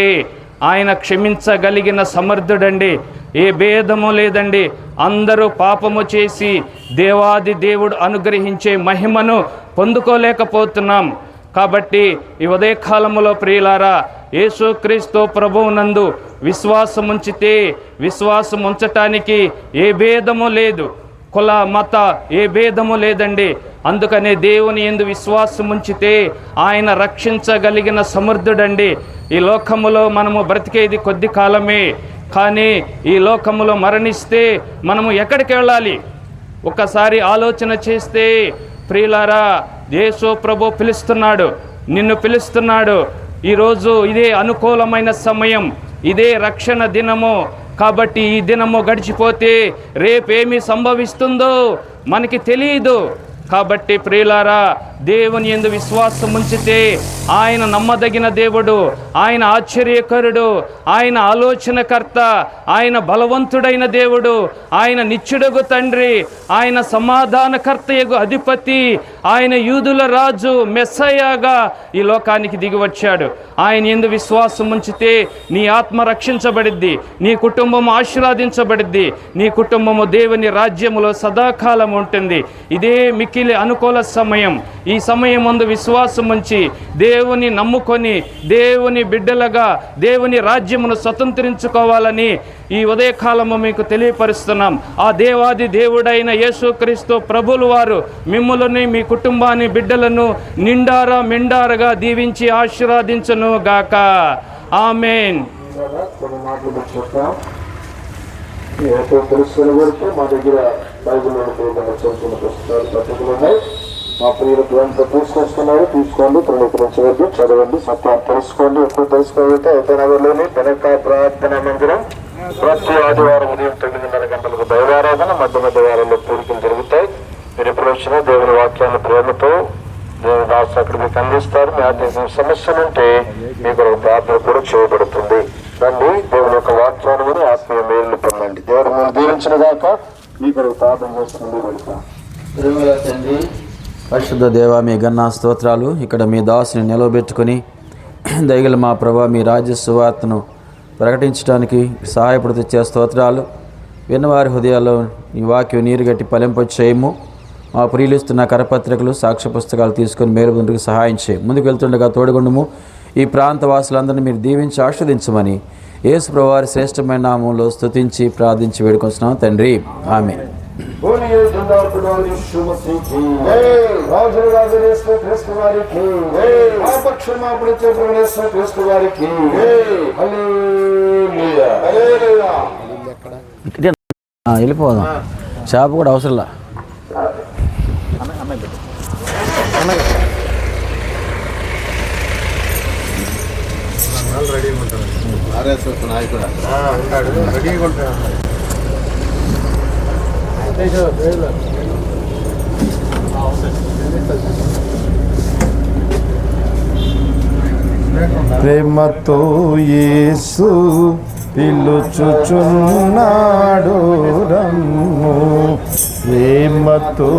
ఆయన క్షమించగలిగిన సమర్థుడండి. ఏ భేదము లేదండి. అందరూ పాపము చేసి దేవాది దేవుడు అనుగ్రహించే మహిమను పొందుకోలేకపోతున్నాం. కాబట్టి ఈ ఉదయకాలములో ప్రియులారా, యేసుక్రీస్తు ప్రభువునందు విశ్వాసం ఉంచితే, విశ్వాసం ఉంచటానికి ఏ భేదము లేదు, కుల మత ఏ భేదము లేదండి. అందుకనే దేవుని యందు విశ్వాసం ఉంచితే ఆయన రక్షించగలిగిన సమర్థుడండి. ఈ లోకములో మనము బ్రతికేది కొద్ది కాలమే, కానీ ఈ లోకములో మరణిస్తే మనము ఎక్కడికి వెళ్ళాలి? ఒక్కసారి ఆలోచన చేస్తే ప్రియులారా, యేసు ప్రభు పిలుస్తున్నాడు, నిన్ను పిలుస్తున్నాడు. ఈరోజు ఇదే అనుకూలమైన సమయం, ఇదే రక్షణ దినము. కాబట్టి ఈ దినము గడిచిపోతే రేపేమి సంభవిస్తుందో మనకి తెలియదు. కాబట్టి ప్రియులారా, దేవుని యందు విశ్వాసం ఉంచితే ఆయన నమ్మదగిన దేవుడు, ఆయన ఆశ్చర్యకరుడు, ఆయన ఆలోచనకర్త, ఆయన బలవంతుడైన దేవుడు, ఆయన నిత్యుడగు తండ్రి, ఆయన సమాధానకర్తయగు అధిపతి, ఆయన యూదుల రాజు, మెస్సయ్యగా ఈ లోకానికి దిగివచ్చాడు. ఆయన యందు విశ్వాసం ఉంచితే నీ ఆత్మ రక్షించబడిద్ది, నీ కుటుంబం ఆశీర్వదించబడిద్ది, నీ కుటుంబము దేవుని రాజ్యములో సదాకాలం ఉంటుంది. ఇదే మిక్కిలి అనుకూల సమయం. ఈ సమయం ముందు విశ్వాసం ఉంచి దేవుని నమ్ముకొని దేవుని బిడ్డలుగా దేవుని రాజ్యమును స్వతంత్రించుకోవాలని ఈ ఉదయకాలము మీకు తెలియపరుస్తున్నాం. ఆ దేవాది దేవుడైన యేసుక్రీస్తు ప్రభువుల వారు మిమ్ములని, మీ కుటుంబాన్ని, బిడ్డలను నిండారా మెండారుగా దీవించి ఆశీర్వదించును గాక. ఆమేన్. తెలుసుకునే వరకు మా దగ్గర బైబిల్లోని చదువుతున్న పుస్తకాలు, పద్ధతులు ఉన్నాయి. మా ప్రియుల గ్రంథం తీసుకొస్తున్నారు, తీసుకోండి, తృణీకరించవద్దు, చదవండి, సత్యాన్ని తెలుసుకోండి. ఎక్కువ తెలుసుకోవాలంటే ఐతనగర్లోని పెనక ప్రార్థన మందిరం ప్రతి ఆదివారం ఉదయం 9:30 గంటలకు దైవారాధన, మధ్య మధ్య వారంలో పూరికలు జరుగుతాయి. మీరు ఎప్పుడు వచ్చినా దేవుని వాక్యాన్ని ప్రేమతో దేవుని దాసు అక్కడ మీకు అందిస్తారు. మీ ఆర్థిక సమస్యలు ఉంటే మీకు ఒక ప్రార్థన కూడా చేయబడుతుంది. రండి, దేవుని యొక్క వాక్యాన్ని కూడా ఆత్మీయ మేలు పొందండి. దేవుడు మీరు దీవించిన దాకా మీకు ఒక ప్రార్థన చేస్తుంది. తండ్రి, పరిశుద్ధ దేవ, మీ గన్నా స్తోత్రాలు. ఇక్కడ మీ దాసుని నిలవబెట్టుకొని దయగల మా ప్రభా, మీ రాజ్య సువార్తను ప్రకటించడానికి సహాయపడి తెచ్చే స్తోత్రాలు. విన్నవారి హృదయాల్లో ఈ వాక్యం నీరుగట్టి ఫలింప చేయము. మా ప్రియులిస్తున్న కరపత్రికలు, సాక్ష్య పుస్తకాలు తీసుకొని మేలు ముందుకు సహాయం చేయి. ముందుకు వెళ్తుండగా తోడుగుండము. ఈ ప్రాంత వాసులందరినీ మీరు దీవించి ఆస్వాదించమని యేసు ప్రభువారి శ్రేష్టమైన నామంలో స్తుతించి ప్రార్థించి వేడుకొస్తున్నాం తండ్రి. ఆమేన్. వెళ్ళిపోదాం, చేప కూడా అవసరంలా. రెడీగా ఉంటారు, ఆర్ఎస్ఎస్ నాయకుడు రెడీగా ఉంటారు. ప్రేమతో యేసు పిలుచుచున్నాడు రమ్ము, ప్రేమతో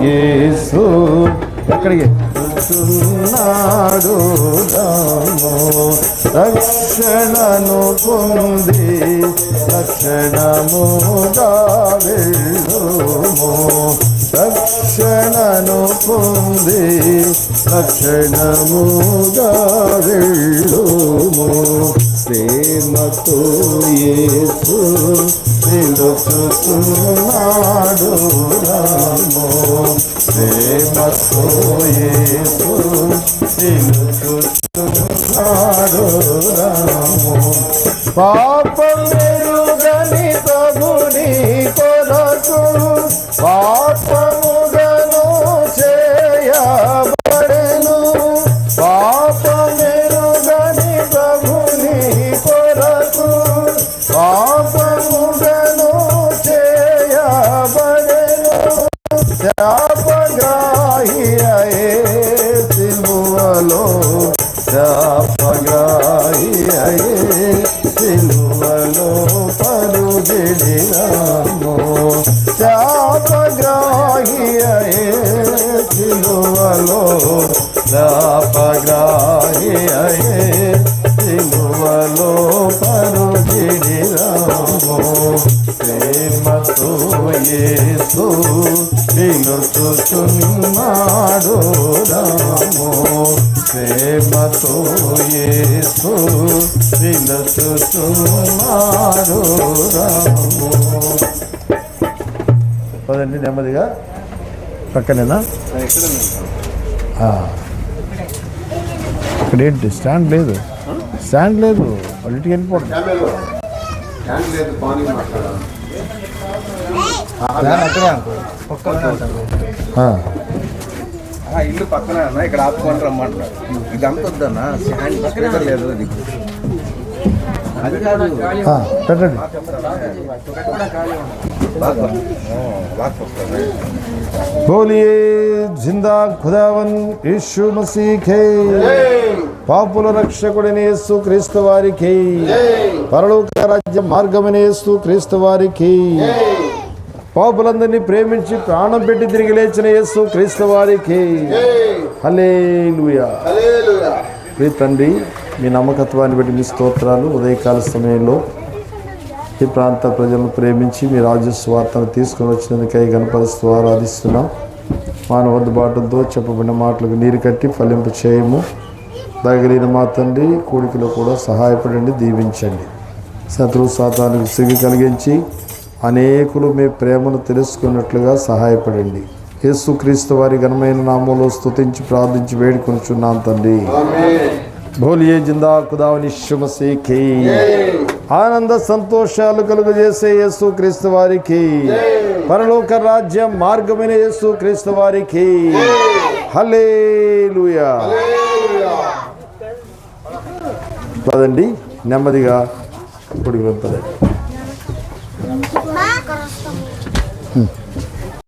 యేసు ఎక్కడికి పిలుచుచున్నాడు రమ్ము, రక్షణను పొంది రక్షణముగా వెళ్ళుము, రక్షణను పొంది రక్షణముగా వెళ్ళుము, ప్రేమతో యేసు పిలుచుచున్నాడు రమ్ము, ప్రేమతో యేసు పిలుచుచున్నాడు రమ్ము, పాపమెరుగని ప్రభుని కొరకు పాపముగను చేయబడెను, పాపమెరుగని ప్రభుని కొరకు పాపముగను చేయబడెను, శాపగ్రాహి అయే సిలువలో, శాపగ్రాహి అయే సిలువలో పరుగిడినాము, శాపగ్రాహి అయే సిలువలో, శాపగ్రాహి అయే సిలువలో పరుగిడినాము, ప్రేమతో యేసు పిలుచుచున్నాడు రాము, ప్రేమతో యేసు పిలుచుచున్నాడు రాము. పదండి నెమ్మదిగా, పక్కనేనా? ఇక్కడ ఏంటి స్టాండ్ లేదు, స్టాండ్ లేదు, వాళ్ళ ఇంటికి వెళ్ళిపోతుంది. ఇల్లు పక్కన ఇక్కడ ఆపుకొని రమ్మంటున్నారు. ఇది అంత వద్దన్నా, స్పీకర్ లేదు అది కాదు, పెట్టండి. బోలియే జిందా ఖుదావన్ యేసు మసీహే, పాపుల రక్షకుడైన యేసు క్రీస్తు వారికి, పరలోక రాజ్య మార్గమైన యేసు క్రీస్తు వారికి, పాపులందరినీ ప్రేమించి ప్రాణం పెట్టి తిరిగి లేచిన యేసు క్రీస్తు వారికి హల్లెలూయా. ప్రియ తండ్రి, మీ నమ్మకత్వాన్ని బట్టి మీ స్తోత్రాలు. ఉదయకాల సమయంలో ఈ ప్రాంత ప్రజలను ప్రేమించి మీ రాజ్య స్వార్థను తీసుకొని వచ్చినందుకై గణపరుస్తూ ఆరాధిస్తున్నాం. మానవద్దు బాటలతో చెప్పబడిన మాటలకు నీరు కట్టి ఫలింపు చేయము. దయగలిగిన మా తండ్రి, కూడికలో కూడా సహాయపడండి, దీవించండి. శత్రువు సాతానికి సిగి కలిగించి అనేకులు మీ ప్రేమను తెలుసుకున్నట్లుగా సహాయపడండి. యేసుక్రీస్తు వారి ఘనమైన నామంలో స్తుతించి ప్రార్థించి వేడుకొనుచున్నాం తండ్రి. బోలియే జిందా ఖుదావన్ యేసు మసీహే, ఆనంద సంతోషాలు కలుగజేసే యేసుక్రీస్తు వారికి, పరలోక రాజ్య మార్గమైన యేసుక్రీస్తు వారికి హల్లెలూయా. పదండి నెమ్మదిగా గుడికి వెళ్తారు.